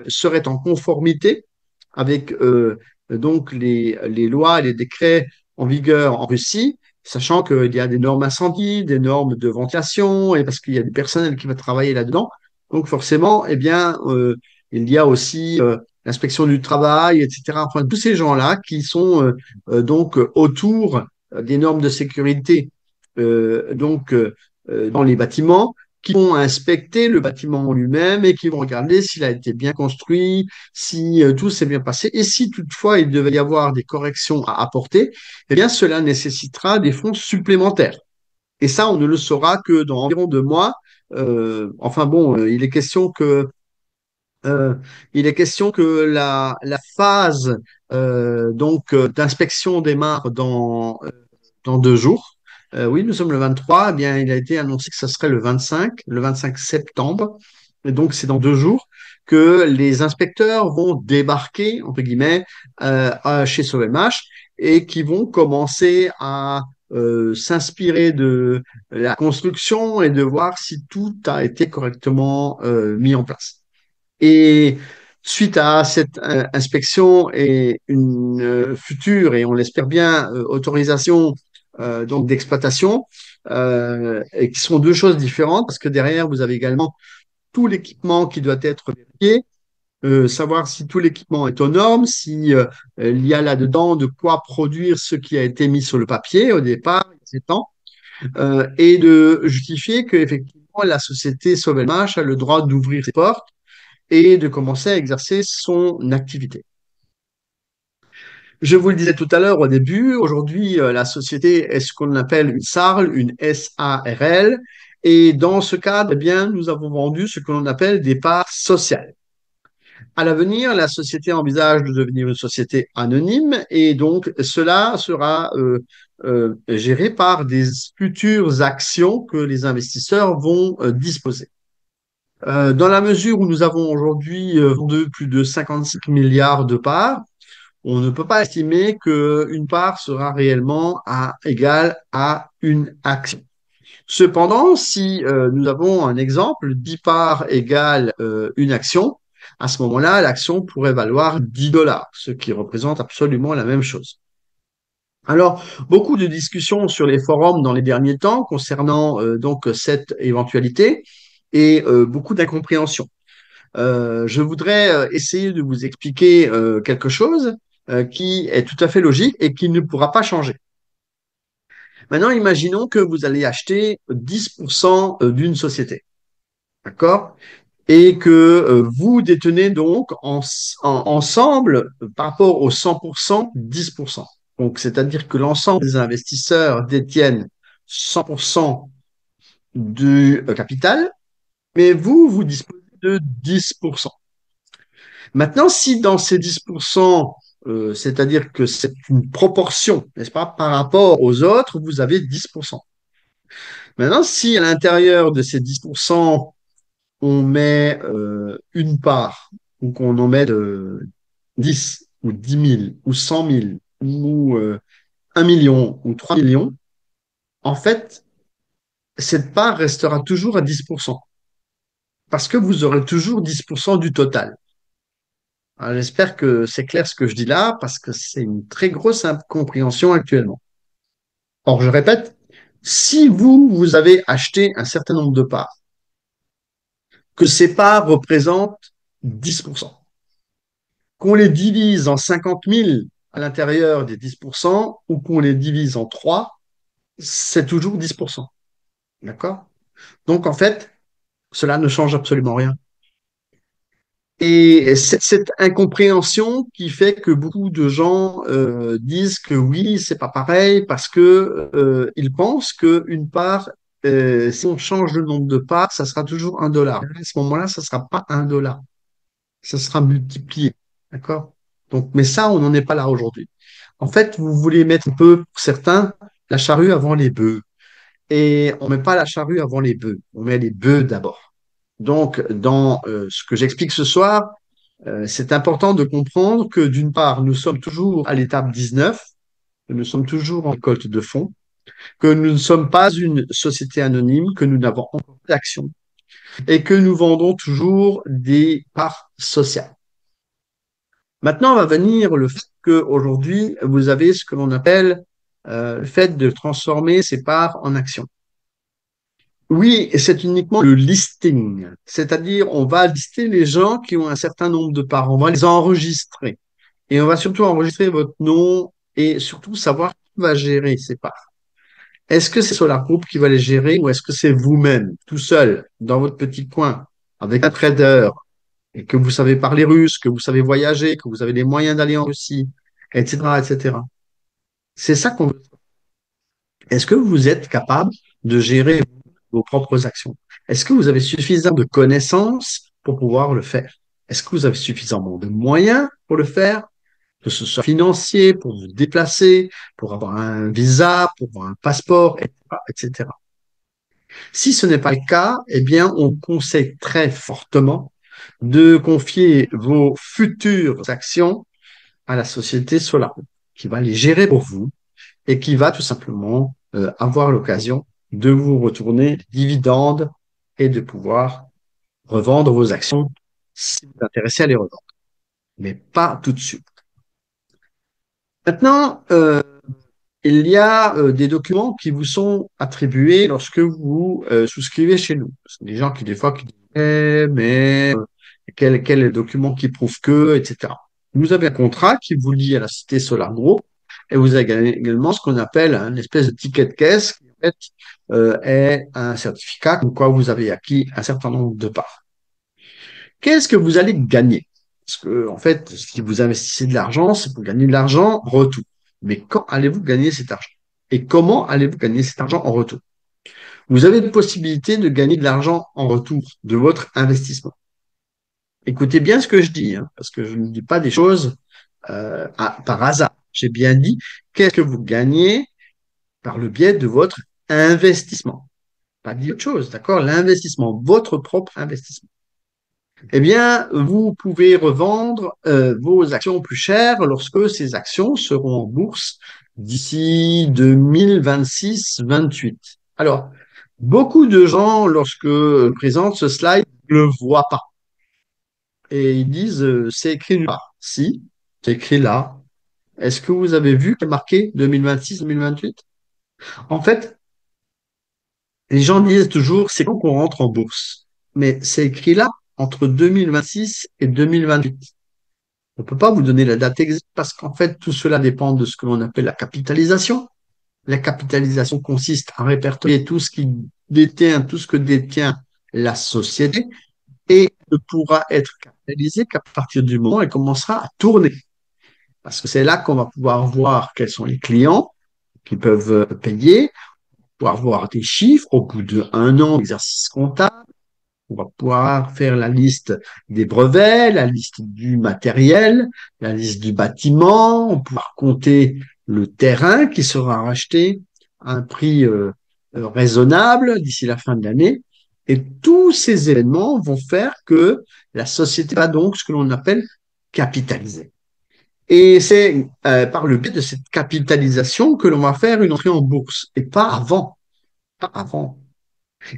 serait en conformité avec donc les lois et les décrets en vigueur en Russie, sachant qu'il y a des normes incendie, des normes de ventilation, et parce qu'il y a du personnel qui va travailler là-dedans. Donc forcément, eh bien, il y a aussi l'inspection du travail, etc. Enfin, tous ces gens-là qui sont donc autour des normes de sécurité dans les bâtiments qui vont inspecter le bâtiment en lui-même et qui vont regarder s'il a été bien construit, si tout s'est bien passé. Et si toutefois il devait y avoir des corrections à apporter, eh bien cela nécessitera des fonds supplémentaires. Et ça, on ne le saura que dans environ 2 mois. Enfin bon, euh, il est question que la phase d'inspection démarre dans 2 jours. Oui, nous sommes le 23. Eh bien, il a été annoncé que ce serait le 25 septembre. Et donc, c'est dans 2 jours que les inspecteurs vont débarquer, entre guillemets, chez Sovemash et qui vont commencer à s'inspirer de la construction et de voir si tout a été correctement mis en place. Et suite à cette inspection et une future, et on l'espère bien, autorisation donc d'exploitation, et qui sont deux choses différentes, parce que derrière, vous avez également tout l'équipement qui doit être vérifié, savoir si tout l'équipement est aux normes, si il y a là-dedans de quoi produire ce qui a été mis sur le papier au départ, il y a 7 ans, et de justifier qu'effectivement, la société Sovelmash a le droit d'ouvrir ses portes et de commencer à exercer son activité. Je vous le disais tout à l'heure au début, aujourd'hui, la société est ce qu'on appelle une SARL, une SARL, et dans ce cadre, eh bien, nous avons vendu ce que l'on appelle des parts sociales. À l'avenir, la société envisage de devenir une société anonyme et donc cela sera géré par des futures actions que les investisseurs vont disposer. Dans la mesure où nous avons aujourd'hui vendu plus de 55 milliards de parts, on ne peut pas estimer qu'une part sera réellement égale à une action. Cependant, si nous avons un exemple, 10 parts égale une action, à ce moment-là, l'action pourrait valoir 10 dollars, ce qui représente absolument la même chose. Alors, beaucoup de discussions sur les forums dans les derniers temps concernant donc cette éventualité. et beaucoup d'incompréhension. Je voudrais essayer de vous expliquer quelque chose qui est tout à fait logique et qui ne pourra pas changer. Maintenant, imaginons que vous allez acheter 10% d'une société, d'accord? Et que vous détenez donc ensemble, par rapport aux 100%, 10%. Donc, c'est-à-dire que l'ensemble des investisseurs détiennent 100% du capital, mais vous, vous disposez de 10%. Maintenant, si dans ces 10%, c'est-à-dire que c'est une proportion, n'est-ce pas, par rapport aux autres, vous avez 10%. Maintenant, si à l'intérieur de ces 10%, on met une part, ou qu'on en met 10 ou 10 000 ou 100 000 ou 1 million ou 3 millions, en fait, cette part restera toujours à 10% parce que vous aurez toujours 10% du total. Alors, j'espère que c'est clair ce que je dis là parce que c'est une très grosse incompréhension actuellement. Or, je répète, si vous avez acheté un certain nombre de parts, que ces parts représentent 10%, qu'on les divise en 50 000 à l'intérieur des 10% ou qu'on les divise en 3, c'est toujours 10%. D'accord? Donc, en fait, cela ne change absolument rien. Et c'est cette incompréhension qui fait que beaucoup de gens disent que oui, c'est pas pareil parce que ils pensent qu'une part, si on change le nombre de parts, ça sera toujours 1 dollar. À ce moment-là, ça sera pas 1 dollar, ça sera multiplié. D'accord? Donc, mais ça, on n'en est pas là aujourd'hui. En fait, vous voulez mettre un peu, pour certains, la charrue avant les bœufs. Et on met pas la charrue avant les bœufs, on met les bœufs d'abord. Donc, dans ce que j'explique ce soir, c'est important de comprendre que d'une part, nous sommes toujours à l'étape 19, que nous sommes toujours en récolte de fonds, que nous ne sommes pas une société anonyme, que nous n'avons encore pas d'action et que nous vendons toujours des parts sociales. Maintenant, va venir le fait qu'aujourd'hui, vous avez ce que l'on appelle le fait de transformer ces parts en actions. Oui, et c'est uniquement le listing, c'est-à-dire on va lister les gens qui ont un certain nombre de parts, on va les enregistrer. Et on va surtout enregistrer votre nom et surtout savoir qui va gérer ces parts. Est-ce que c'est Solar Group qui va les gérer ou est-ce que c'est vous-même, tout seul, dans votre petit coin, avec un trader, et que vous savez parler russe, que vous savez voyager, que vous avez les moyens d'aller en Russie, etc., etc. C'est ça qu'on veut. Est-ce que vous êtes capable de gérer vos propres actions? Est-ce que vous avez suffisamment de connaissances pour pouvoir le faire? Est-ce que vous avez suffisamment de moyens pour le faire? Que ce soit financier, pour vous déplacer, pour avoir un visa, pour avoir un passeport, etc., etc. Si ce n'est pas le cas, eh bien, on conseille très fortement de confier vos futures actions à la société Solar, qui va les gérer pour vous et qui va tout simplement avoir l'occasion de vous retourner des dividendes et de pouvoir revendre vos actions si vous êtes intéressé à les revendre, mais pas tout de suite. Maintenant, il y a des documents qui vous sont attribués lorsque vous souscrivez chez nous. C'est des gens qui, des fois, qui disent, mais quel est le document qui prouve que, etc. Vous avez un contrat qui vous lie à la Cité Solar Group et vous avez également ce qu'on appelle une espèce de ticket de caisse qui, en fait, est un certificat comme quoi vous avez acquis un certain nombre de parts. Qu'est-ce que vous allez gagner? Parce que, en fait, si vous investissez de l'argent, c'est pour gagner de l'argent en retour. Mais quand allez-vous gagner cet argent? Et comment allez-vous gagner cet argent en retour? Vous avez une possibilité de gagner de l'argent en retour de votre investissement. Écoutez bien ce que je dis, hein, parce que je ne dis pas des choses par hasard. J'ai bien dit, qu'est-ce que vous gagnez par le biais de votre investissement? Pas dit autre chose, d'accord? L'investissement, votre propre investissement. Eh bien, vous pouvez revendre vos actions plus chères lorsque ces actions seront en bourse d'ici 2026-28. Alors, beaucoup de gens, lorsque présentent ce slide, ne le voient pas. Et ils disent, c'est écrit nulle part. Si, c'est écrit là. Est-ce que vous avez vu qu'il est marqué 2026-2028? En fait, les gens disent toujours, c'est quand qu'on rentre en bourse. mais c'est écrit là entre 2026 et 2028. On ne peut pas vous donner la date exacte parce qu'en fait, tout cela dépend de ce que l'on appelle la capitalisation. La capitalisation consiste à répertorier tout ce qui détient, tout ce que détient la société et ne pourra être capitalisé qu'à partir du moment où elle commencera à tourner. Parce que c'est là qu'on va pouvoir voir quels sont les clients qui peuvent payer, pouvoir voir des chiffres au bout d'un an d'exercice comptable. On va pouvoir faire la liste des brevets, la liste du matériel, la liste du bâtiment, on va pouvoir compter le terrain qui sera racheté à un prix raisonnable d'ici la fin de l'année. Et tous ces événements vont faire que la société va donc ce que l'on appelle capitaliser. Et c'est par le biais de cette capitalisation que l'on va faire une entrée en bourse et pas avant. Pas avant.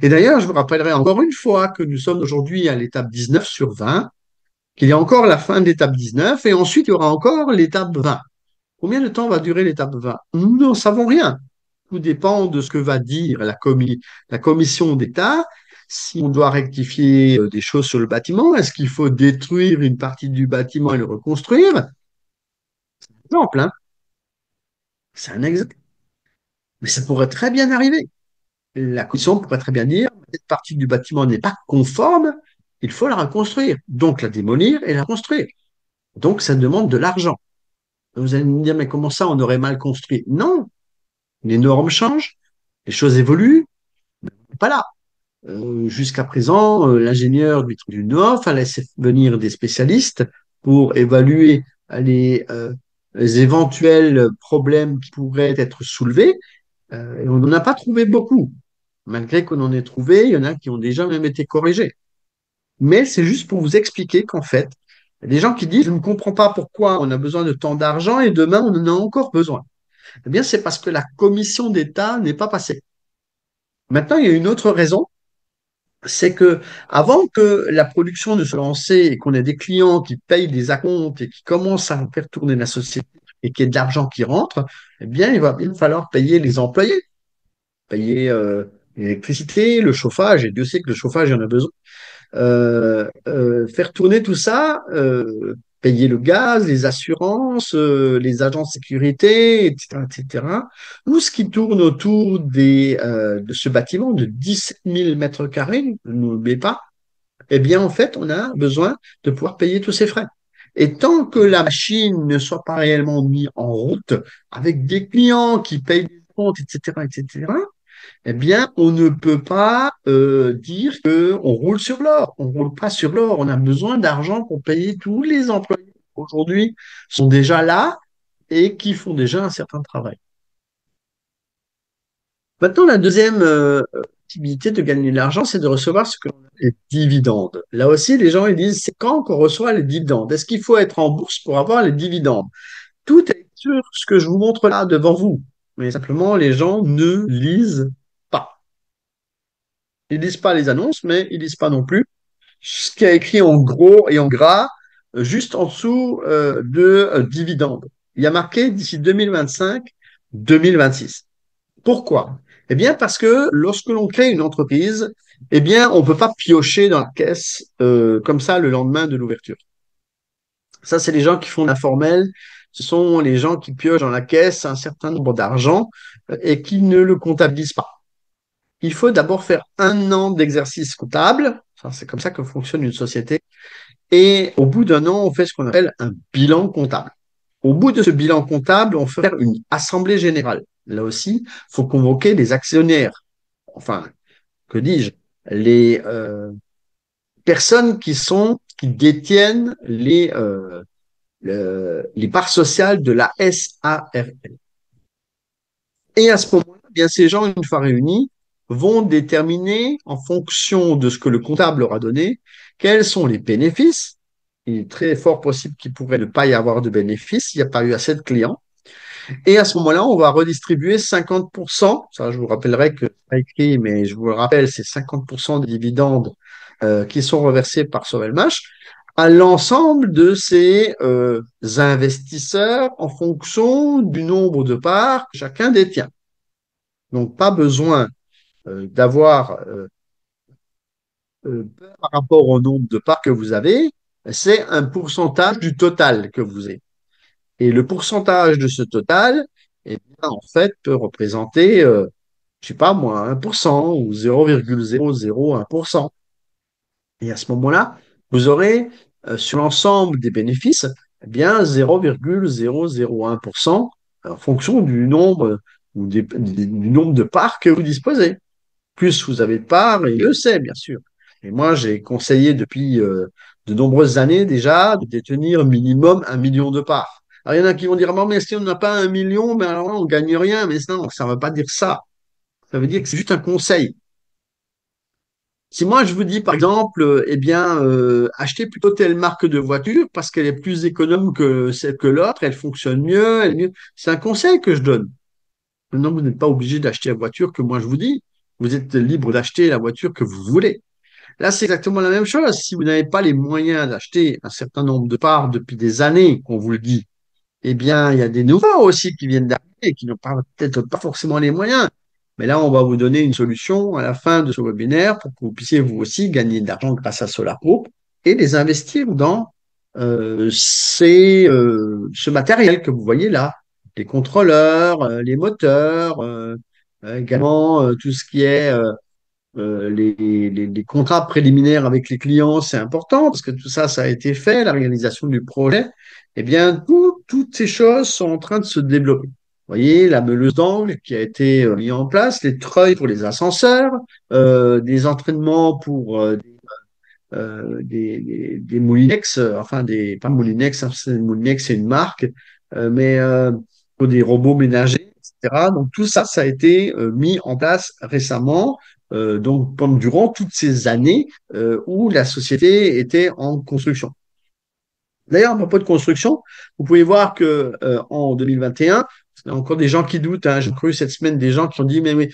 Et d'ailleurs, je vous rappellerai encore une fois que nous sommes aujourd'hui à l'étape 19 sur 20, qu'il y a encore la fin de l'étape 19 et ensuite il y aura encore l'étape 20. Combien de temps va durer l'étape 20? Nous n'en savons rien. Tout dépend de ce que va dire la commission d'État. Si on doit rectifier des choses sur le bâtiment, est-ce qu'il faut détruire une partie du bâtiment et le reconstruire? C'est un exemple, hein. C'est un exemple. Mais ça pourrait très bien arriver. La commission pourrait très bien dire, cette partie du bâtiment n'est pas conforme, il faut la reconstruire. Donc la démolir et la reconstruire. Donc ça demande de l'argent. Vous allez me dire, mais comment ça, on aurait mal construit? Non, les normes changent, les choses évoluent, pas là. Jusqu'à présent, l'ingénieur du Nord a laissé venir des spécialistes pour évaluer les éventuels problèmes qui pourraient être soulevés. Et on n'en a pas trouvé beaucoup. Malgré qu'on en ait trouvé, il y en a qui ont déjà même été corrigés. Mais c'est juste pour vous expliquer qu'en fait, il y a des gens qui disent, je ne comprends pas pourquoi on a besoin de tant d'argent et demain on en a encore besoin. Eh bien, c'est parce que la commission d'État n'est pas passée. Maintenant, il y a une autre raison, c'est que avant que la production ne soit lancée et qu'on ait des clients qui payent des acomptes et qui commencent à faire tourner la société et qu'il y ait de l'argent qui rentre, eh bien, il va bien falloir payer les employés, payer l'électricité, le chauffage, et Dieu sait que le chauffage, il y en a besoin. Faire tourner tout ça, payer le gaz, les assurances, les agents de sécurité, etc., etc. Tout ce qui tourne autour de ce bâtiment de 17 000 mètres carrés, n'oubliez pas, eh bien, en fait, on a besoin de pouvoir payer tous ces frais. Et tant que la machine ne soit pas réellement mise en route avec des clients qui payent des comptes, etc., etc., eh bien, on ne peut pas dire qu'on roule sur l'or. On ne roule pas sur l'or. On a besoin d'argent pour payer tous les employés qui aujourd'hui sont déjà là et qui font déjà un certain travail. Maintenant, la deuxième possibilité de gagner de l'argent, c'est de recevoir ce que l'on appelle les dividendes. Là aussi, les gens ils disent, c'est quand qu'on reçoit les dividendes? Est-ce qu'il faut être en bourse pour avoir les dividendes? Tout est sur ce que je vous montre là devant vous. Mais simplement, les gens ne lisent pas. Ils lisent pas les annonces, mais ils lisent pas non plus ce qui est écrit en gros et en gras, juste en dessous de dividendes. Il y a marqué d'ici 2025, 2026. Pourquoi? Eh bien, parce que lorsque l'on crée une entreprise, eh bien, on ne peut pas piocher dans la caisse comme ça le lendemain de l'ouverture. Ça, c'est les gens qui font l'informel. Ce sont les gens qui piochent dans la caisse un certain nombre d'argent et qui ne le comptabilisent pas. Il faut d'abord faire un an d'exercice comptable. C'est comme ça que fonctionne une société. Et au bout d'un an, on fait ce qu'on appelle un bilan comptable. Au bout de ce bilan comptable, on fait faire une assemblée générale. Là aussi, il faut convoquer les actionnaires. Enfin, que dis-je? Les personnes qui détiennent les parts sociales de la SARL. Et à ce moment-là, bien ces gens, une fois réunis, vont déterminer, en fonction de ce que le comptable leur a donné, quels sont les bénéfices. Il est très fort possible qu'il pourrait ne pas y avoir de bénéfices, il n'y a pas eu assez de clients. Et à ce moment-là, on va redistribuer 50%, ça je vous rappellerai que c'est pas écrit, mais je vous le rappelle, c'est 50% des dividendes qui sont reversés par Sovelmash à l'ensemble de ces investisseurs en fonction du nombre de parts que chacun détient. Donc, pas besoin d'avoir par rapport au nombre de parts que vous avez, c'est un pourcentage du total que vous avez. Et le pourcentage de ce total, eh bien, en fait, peut représenter, je sais pas moi, 1% ou 0,001%. Et à ce moment-là, vous aurez sur l'ensemble des bénéfices, eh bien 0,001% en fonction du nombre ou du nombre de parts que vous disposez. Plus vous avez de parts, et je le sais, bien sûr. Et moi, j'ai conseillé depuis de nombreuses années déjà de détenir minimum 1 million de parts. Alors, il y en a qui vont dire, bon, mais si on n'a pas 1 million, ben alors là, on gagne rien. Mais non, ça ne veut pas dire ça. Ça veut dire que c'est juste un conseil. Si moi je vous dis par exemple, eh bien, achetez plutôt telle marque de voiture parce qu'elle est plus économe que celle que l'autre, elle fonctionne mieux, elle est mieux. C'est un conseil que je donne. Maintenant, vous n'êtes pas obligé d'acheter la voiture que moi je vous dis. Vous êtes libre d'acheter la voiture que vous voulez. Là, c'est exactement la même chose. Si vous n'avez pas les moyens d'acheter un certain nombre de parts depuis des années, qu'on vous le dit, eh bien, il y a des nouveaux aussi qui viennent d'arriver et qui n'ont peut-être pas forcément les moyens. Mais là, on va vous donner une solution à la fin de ce webinaire pour que vous puissiez vous aussi gagner de l'argent grâce à SolarPro et les investir dans ce matériel que vous voyez là, les contrôleurs, les moteurs, également tout ce qui est les contrats préliminaires avec les clients, c'est important parce que tout ça, ça a été fait, la réalisation du projet. Eh bien, toutes ces choses sont en train de se développer. Vous voyez, la meuleuse d'angle qui a été mise en place, les treuils pour les ascenseurs, des entraînements pour des Moulinex, enfin des pas Moulinex, hein, Moulinex c'est une marque, mais pour des robots ménagers, etc. Donc tout ça, ça a été mis en place récemment, donc durant toutes ces années où la société était en construction. D'ailleurs, à propos de construction, vous pouvez voir que en 2021, il y a encore des gens qui doutent. Hein. J'ai cru cette semaine des gens qui ont dit mais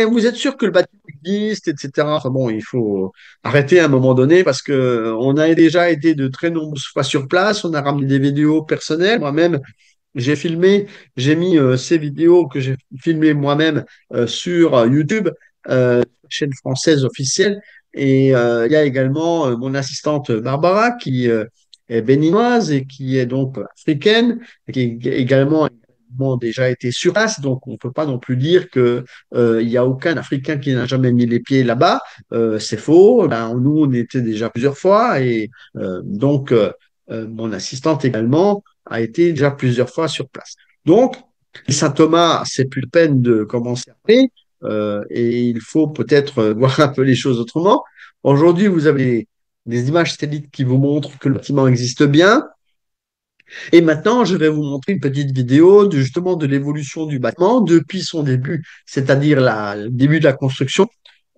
vous êtes sûr que le bâtiment existe, etc. Enfin bon, il faut arrêter à un moment donné parce que on a déjà été de très nombreuses fois sur place. On a ramené des vidéos personnelles. Moi-même, j'ai filmé, j'ai mis ces vidéos que j'ai filmées moi-même sur YouTube, chaîne française officielle. Et il y a également mon assistante Barbara qui est béninoise et qui est donc africaine, et qui a également déjà été sur place. Donc on ne peut pas non plus dire que il y a aucun Africain qui n'a jamais mis les pieds là-bas. C'est faux. Ben, nous, on était déjà plusieurs fois et mon assistante également a été déjà plusieurs fois sur place. Donc, Saint-Thomas, c'est plus la peine de commencer après, et il faut peut-être voir un peu les choses autrement. Aujourd'hui, vous avez des images satellites qui vous montrent que le bâtiment existe bien. Et maintenant, je vais vous montrer une petite vidéo justement de l'évolution du bâtiment depuis son début, c'est-à-dire le début de la construction,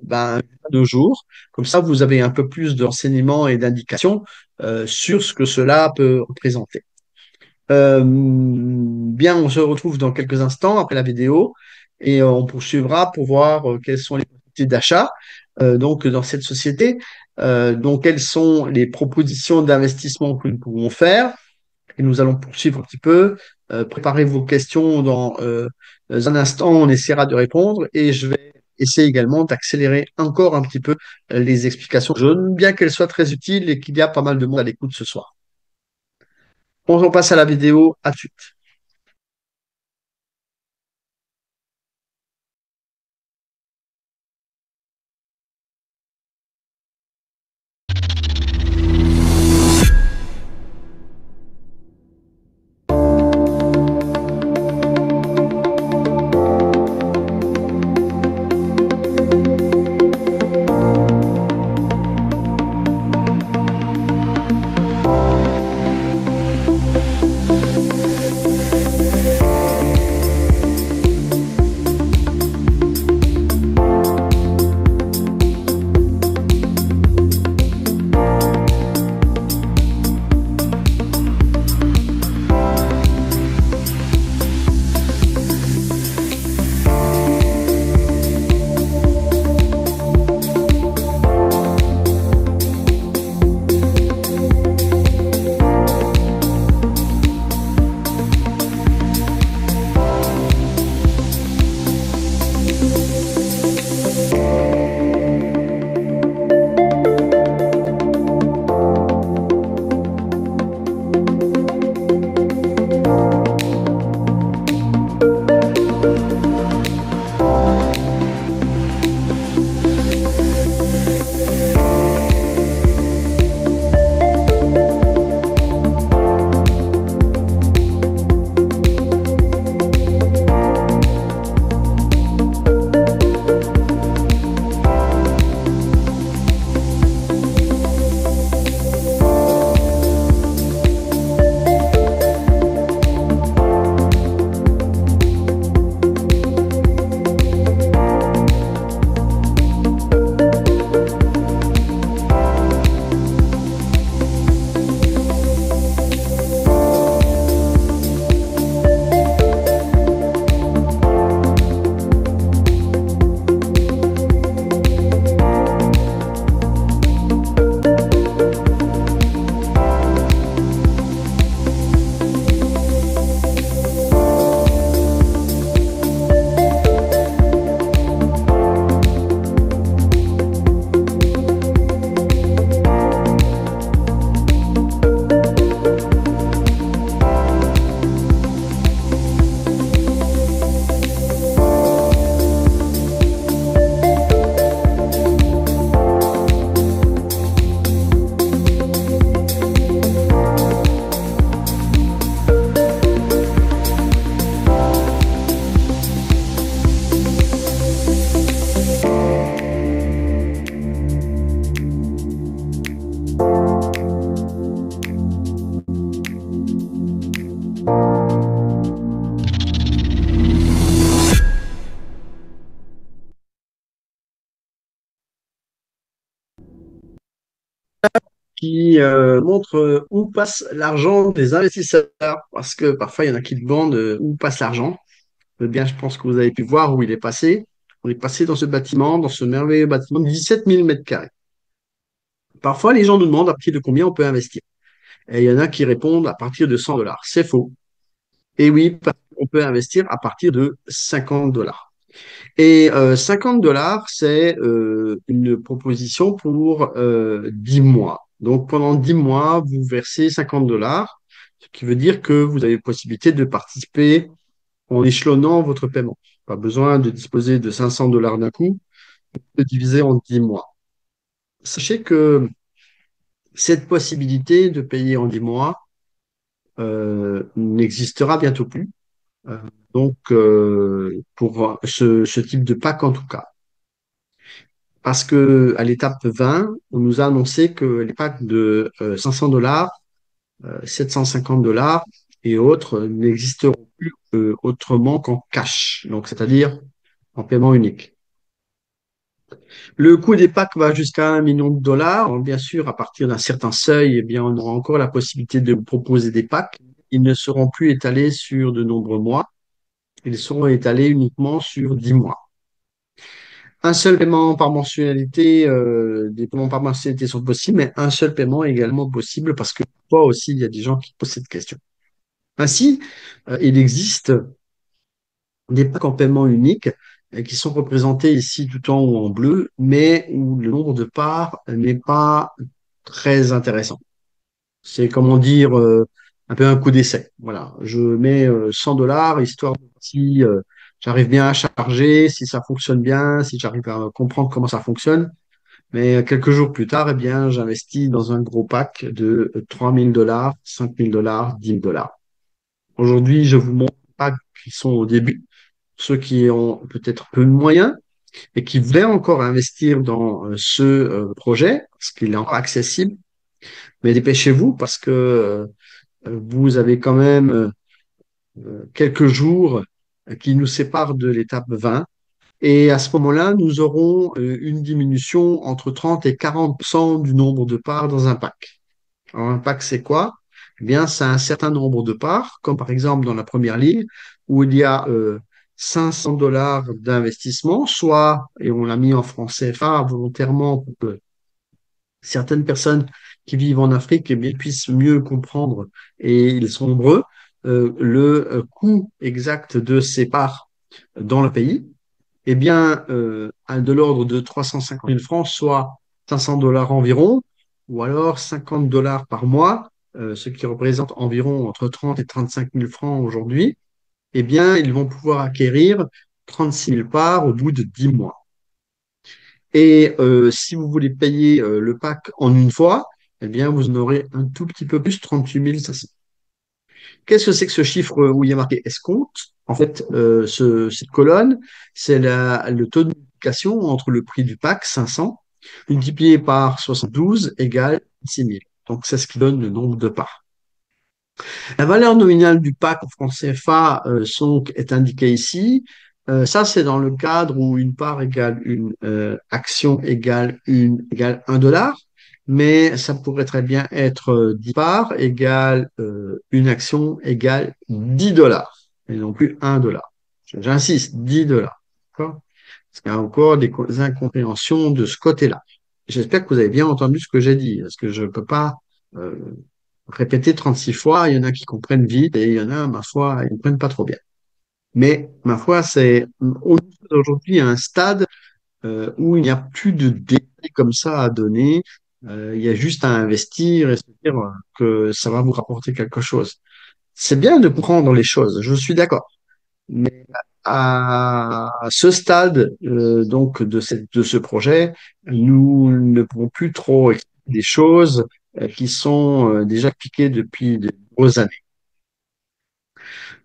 ben, de jours. Comme ça, vous avez un peu plus de renseignements et d'indications sur ce que cela peut représenter. Bien, on se retrouve dans quelques instants après la vidéo et on poursuivra pour voir quelles sont les possibilités d'achat donc dans cette société. Donc, quelles sont les propositions d'investissement que nous pouvons faire et nous allons poursuivre un petit peu. Préparez vos questions dans un instant, on essaiera de répondre et je vais essayer également d'accélérer encore un petit peu les explications. Je veux bien qu'elles soient très utiles et qu'il y a pas mal de monde à l'écoute ce soir. On passe à la vidéo, à tout de suite. qui montre où passe l'argent des investisseurs. Parce que parfois, il y en a qui demandent où passe l'argent. Eh bien, je pense que vous avez pu voir où il est passé. On est passé dans ce bâtiment, dans ce merveilleux bâtiment de 17 000 mètres carrés. Parfois, les gens nous demandent à partir de combien on peut investir. Et il y en a qui répondent à partir de 100 dollars. C'est faux. Et oui, on peut investir à partir de 50 dollars. Et 50 dollars, c'est une proposition pour 10 mois. Donc pendant 10 mois, vous versez 50 dollars, ce qui veut dire que vous avez la possibilité de participer en échelonnant votre paiement. Pas besoin de disposer de 500 dollars d'un coup, de diviser en 10 mois. Sachez que cette possibilité de payer en 10 mois n'existera bientôt plus. Euh, pour ce type de pack en tout cas. Parce que à l'étape 20, on nous a annoncé que les packs de 500 dollars, 750 dollars et autres n'existeront plus autrement qu'en cash, donc c'est-à-dire en paiement unique. Le coût des packs va jusqu'à 1 million de dollars. Donc, bien sûr, à partir d'un certain seuil, eh bien, on aura encore la possibilité de vous proposer des packs. Ils ne seront plus étalés sur de nombreux mois. Ils seront étalés uniquement sur 10 mois. Un seul paiement par mensualité, des paiements par mensualité sont possibles, mais un seul paiement est également possible parce que parfois aussi, il y a des gens qui posent cette question. Ainsi, il existe des packs en paiement unique qui sont représentés ici tout en haut en bleu, mais où le nombre de parts n'est pas très intéressant. C'est comment dire un peu un coup d'essai. Voilà, je mets 100 dollars histoire de si j'arrive bien à charger, si ça fonctionne bien, si j'arrive à comprendre comment ça fonctionne. Mais quelques jours plus tard, eh bien, j'investis dans un gros pack de 3 000 dollars, 5 000 dollars, 10 000 dollars. Aujourd'hui, je vous montre les packs qui sont au début, ceux qui ont peut-être peu de moyens et qui voulaient encore investir dans ce projet parce qu'il est encore accessible. Mais dépêchez-vous parce que vous avez quand même quelques jours qui nous séparent de l'étape 20. Et à ce moment-là, nous aurons une diminution entre 30 et 40% du nombre de parts dans un pack. Alors, un pack, c'est quoi? Eh bien, c'est un certain nombre de parts, comme par exemple dans la première ligne, où il y a 500 dollars d'investissement, soit, et on l'a mis en francs CFA volontairement pour que certaines personnes qui vivent en Afrique eh bien, puissent mieux comprendre, et ils sont nombreux, le coût exact de ces parts dans le pays. Eh bien, de l'ordre de 350 000 francs, soit 500 dollars environ, ou alors 50 dollars par mois, ce qui représente environ entre 30 et 35 000 francs aujourd'hui, eh bien, ils vont pouvoir acquérir 36 000 parts au bout de 10 mois. Et si vous voulez payer le pack en une fois, eh bien, vous en aurez un tout petit peu plus, 38 500. Qu'est-ce que c'est que ce chiffre où il y a marqué escompte? En fait, cette colonne, c'est le taux de multiplication entre le prix du pack, 500, multiplié par 72 égale 6 000. Donc, c'est ce qui donne le nombre de parts. La valeur nominale du pack en francs CFA est indiquée ici. Ça, c'est dans le cadre où une part égale une action égale 1 dollar. Mais ça pourrait très bien être 10 parts égale une action égale 10 dollars. Et non plus 1 dollar. J'insiste, 10 dollars. D'accord? Parce qu'il y a encore des incompréhensions de ce côté-là. J'espère que vous avez bien entendu ce que j'ai dit, parce que je ne peux pas euh, répéter 36 fois, il y en a qui comprennent vite et il y en a, ma foi, ils ne comprennent pas trop bien. Mais, ma foi, on est aujourd'hui à un stade où il n'y a plus de détails comme ça à donner. Il y a juste à investir et se dire que ça va vous rapporter quelque chose. C'est bien de prendre les choses, je suis d'accord. Mais à ce stade donc de ce projet, nous ne pouvons plus trop expliquer des choses qui sont déjà piquées depuis de nombreuses années.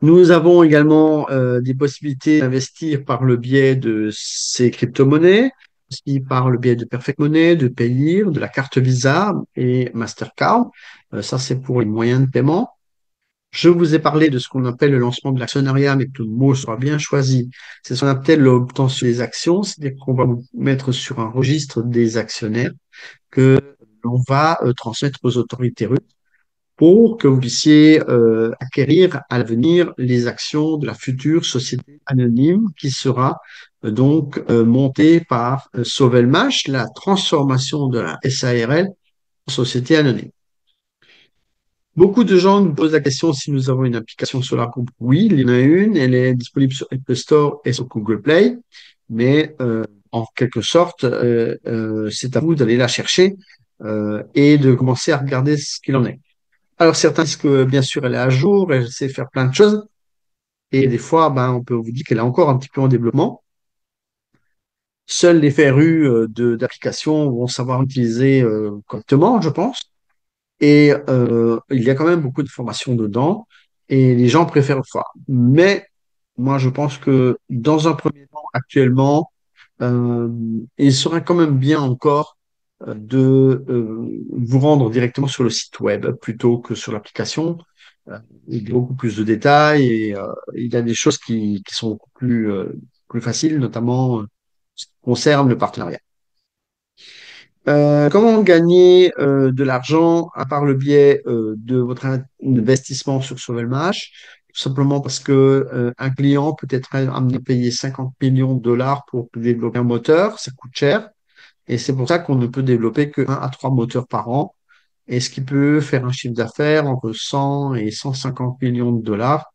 Nous avons également des possibilités d'investir par le biais de ces crypto-monnaies, aussi par le biais de Perfect Money, de Payeer, de la carte Visa et Mastercard. Ça, c'est pour les moyens de paiement. Je vous ai parlé de ce qu'on appelle le lancement de l'actionnariat, mais que le mot sera bien choisi. C'est ce qu'on appelle l'obtention des actions, c'est-à-dire qu'on va vous mettre sur un registre des actionnaires, que on va transmettre aux autorités russes pour que vous puissiez acquérir à l'avenir les actions de la future société anonyme qui sera montée par Sovelmash, la transformation de la SARL en société anonyme. Beaucoup de gens nous posent la question si nous avons une application SolarGroup. Oui, il y en a une, elle est disponible sur Apple Store et sur Google Play, mais en quelque sorte, c'est à vous d'aller la chercher et de commencer à regarder ce qu'il en est. Alors certains disent que bien sûr elle est à jour, elle sait faire plein de choses, et des fois, ben, on peut vous dire qu'elle est encore un petit peu en développement. Seuls les férus d'applications vont savoir l'utiliser correctement, je pense. Et il y a quand même beaucoup de formations dedans et les gens préfèrent le faire. Mais moi, je pense que dans un premier temps, actuellement, euh, il serait quand même bien encore de vous rendre directement sur le site web plutôt que sur l'application. Il y a beaucoup plus de détails et il y a des choses qui sont beaucoup plus faciles, notamment ce qui concerne le partenariat. Comment gagner de l'argent à part le biais de votre investissement sur Sovelmash? Tout simplement parce que un client peut être amené à payer 50 millions de dollars pour développer un moteur, ça coûte cher, et c'est pour ça qu'on ne peut développer que 1 à 3 moteurs par an, et ce qui peut faire un chiffre d'affaires entre 100 et 150 millions de dollars,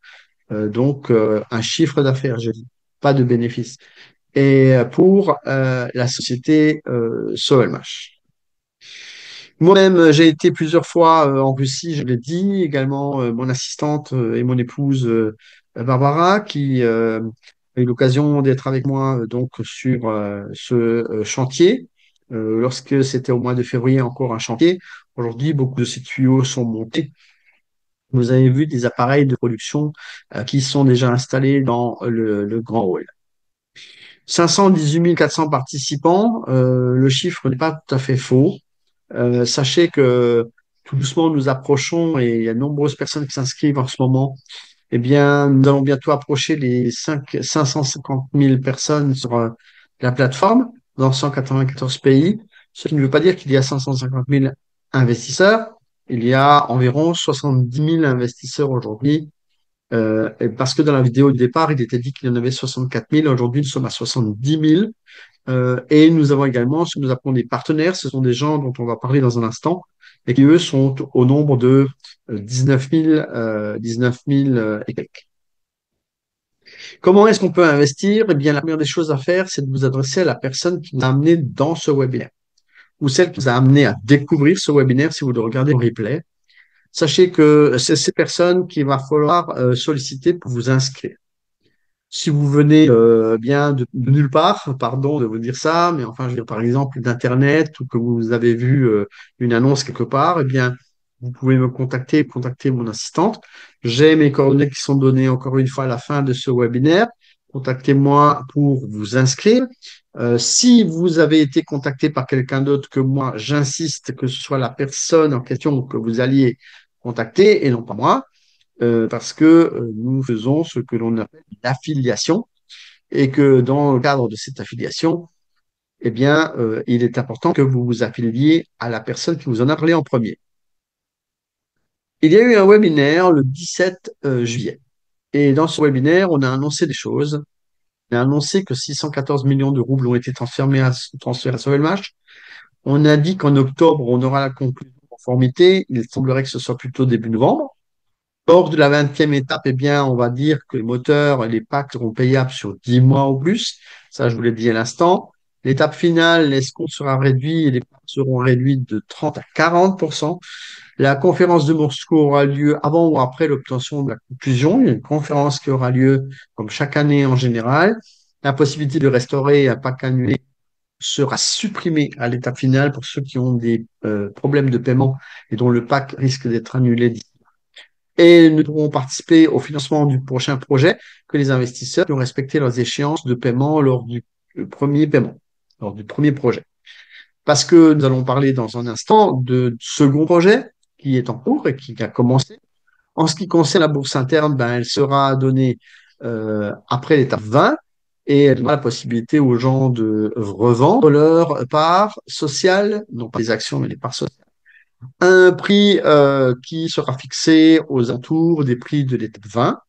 un chiffre d'affaires, je dis, pas de bénéfice. Et pour la société Sovelmash. Moi-même, j'ai été plusieurs fois en Russie, je l'ai dit, également mon assistante et mon épouse Barbara, qui a eu l'occasion d'être avec moi sur ce chantier, lorsque c'était au mois de février encore un chantier. Aujourd'hui, beaucoup de ces tuyaux sont montés. Vous avez vu des appareils de production qui sont déjà installés dans le grand hall. 518 400 participants, le chiffre n'est pas tout à fait faux. Sachez que tout doucement, nous approchons et il y a de nombreuses personnes qui s'inscrivent en ce moment. Eh bien, nous allons bientôt approcher les 550 000 personnes sur la plateforme dans 194 pays. Ce qui ne veut pas dire qu'il y a 550 000 investisseurs. Il y a environ 70 000 investisseurs aujourd'hui. Parce que dans la vidéo du départ, il était dit qu'il y en avait 64 000. Aujourd'hui, nous sommes à 70 000. Et nous avons également, ce que nous appelons des partenaires, ce sont des gens dont on va parler dans un instant, et qui, eux, sont au nombre de 19 000 et quelques. Comment est-ce qu'on peut investir? Eh bien, la première des choses à faire, c'est de vous adresser à la personne qui vous a amené dans ce webinaire, ou celle qui vous a amené à découvrir ce webinaire si vous le regardez en replay. Sachez que c'est ces personnes qu'il va falloir solliciter pour vous inscrire. Si vous venez bien de nulle part, pardon de vous dire ça, mais enfin, je veux dire, par exemple, d'Internet ou que vous avez vu une annonce quelque part, eh bien, vous pouvez me contacter mon assistante. J'ai mes coordonnées qui sont données encore une fois à la fin de ce webinaire. Contactez-moi pour vous inscrire. Si vous avez été contacté par quelqu'un d'autre que moi, j'insiste que ce soit la personne en question que vous alliez contacter et non pas moi parce que nous faisons ce que l'on appelle l'affiliation et que dans le cadre de cette affiliation, eh bien, il est important que vous vous affiliez à la personne qui vous en a parlé en premier. Il y a eu un webinaire le 17 juillet. Et dans ce webinaire, on a annoncé des choses. On a annoncé que 614 millions de roubles ont été transférés à Sovelmash. On a dit qu'en octobre, on aura la conclusion de conformité. Il semblerait que ce soit plutôt début novembre. Lors de la 20e étape, eh bien, on va dire que les moteurs et les packs seront payables sur 10 mois ou plus. Ça, je vous l'ai dit à l'instant. L'étape finale, l'escompte sera réduit et les packs seront réduits de 30 à 40%. La conférence de Moscou aura lieu avant ou après l'obtention de la conclusion. Il y a une conférence qui aura lieu comme chaque année en général. La possibilité de restaurer un pack annulé sera supprimée à l'étape finale pour ceux qui ont des problèmes de paiement et dont le pack risque d'être annulé et ne pourront participer au financement du prochain projet que les investisseurs qui ont respecté leurs échéances de paiement lors du premier paiement, lors du premier projet. Parce que nous allons parler dans un instant de second projet qui est en cours et qui a commencé. En ce qui concerne la bourse interne, ben, elle sera donnée après l'étape 20 et elle donnera la possibilité aux gens de revendre leurs parts sociales, non pas les actions, mais les parts sociales, à un prix qui sera fixé aux alentours des prix de l'étape 20,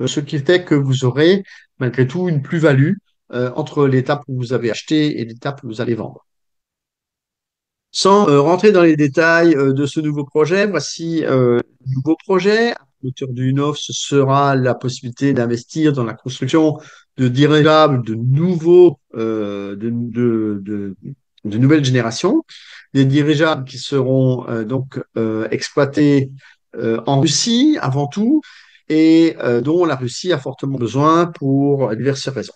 ce qui fait que vous aurez malgré tout une plus-value entre l'étape où vous avez acheté et l'étape où vous allez vendre. Sans rentrer dans les détails de ce nouveau projet, voici le nouveau projet. À l'auteur du Nov, ce sera la possibilité d'investir dans la construction de dirigeables de nouveaux, de nouvelles générations, des dirigeables qui seront donc exploités en Russie avant tout et dont la Russie a fortement besoin pour diverses raisons.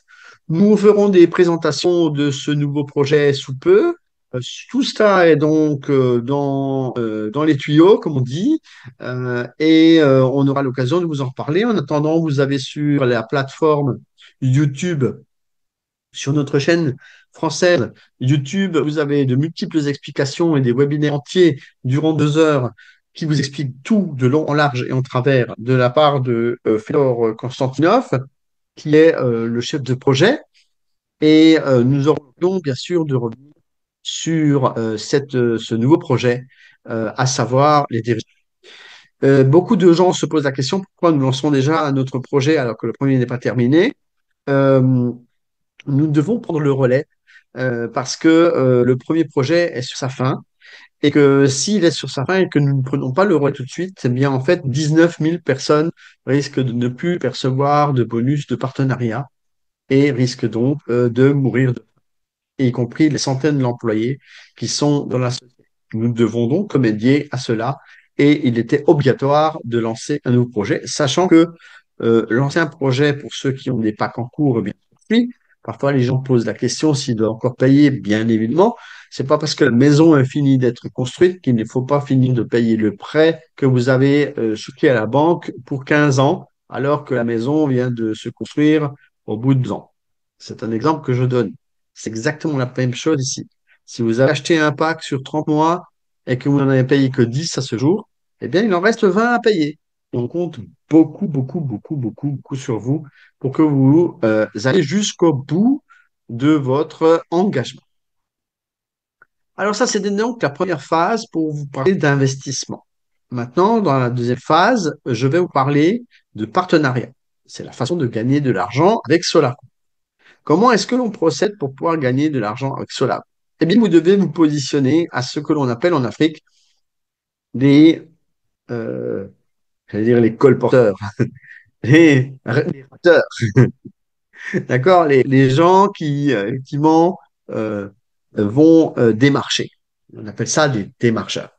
Nous ferons des présentations de ce nouveau projet sous peu. Euh, Tout ça est donc dans les tuyaux, comme on dit, et on aura l'occasion de vous en reparler. En attendant, vous avez sur la plateforme YouTube, sur notre chaîne française YouTube, vous avez de multiples explications et des webinaires entiers durant 2 heures qui vous expliquent tout de long en large et en travers de la part de Fedor Konstantinov, qui est le chef de projet. Et nous aurons donc bien sûr de revenir sur ce nouveau projet, à savoir les dirigeants. Beaucoup de gens se posent la question pourquoi nous lançons déjà un autre projet alors que le premier n'est pas terminé. Euh, Nous devons prendre le relais parce que le premier projet est sur sa fin et que s'il est sur sa fin et que nous ne prenons pas le relais tout de suite, eh bien en fait 19 000 personnes risquent de ne plus percevoir de bonus de partenariat et risquent donc de mourir y compris les centaines d'employés qui sont dans la société. Nous devons donc remédier à cela et il était obligatoire de lancer un nouveau projet, sachant que lancer un projet pour ceux qui ont des packs en cours, eh bien oui, parfois les gens posent la question s'ils doivent encore payer, bien évidemment. C'est pas parce que la maison est finie d'être construite qu'il ne faut pas finir de payer le prêt que vous avez souscrit à la banque pour 15 ans, alors que la maison vient de se construire au bout de 2 ans. C'est un exemple que je donne. C'est exactement la même chose ici. Si vous avez acheté un pack sur 30 mois et que vous n'en avez payé que 10 à ce jour, eh bien, il en reste 20 à payer. Et on compte beaucoup, beaucoup, beaucoup, beaucoup, beaucoup sur vous pour que vous allez jusqu'au bout de votre engagement. Alors ça, c'est donc la première phase pour vous parler d'investissement. Maintenant, dans la deuxième phase, je vais vous parler de partenariat. C'est la façon de gagner de l'argent avec Solar. Comment est-ce que l'on procède pour pouvoir gagner de l'argent avec cela? Eh bien, vous devez vous positionner à ce que l'on appelle en Afrique les, euh, j'allais dire les colporteurs, les rapteurs, d'accord? Les gens qui, effectivement, euh, vont démarcher. On appelle ça des démarcheurs.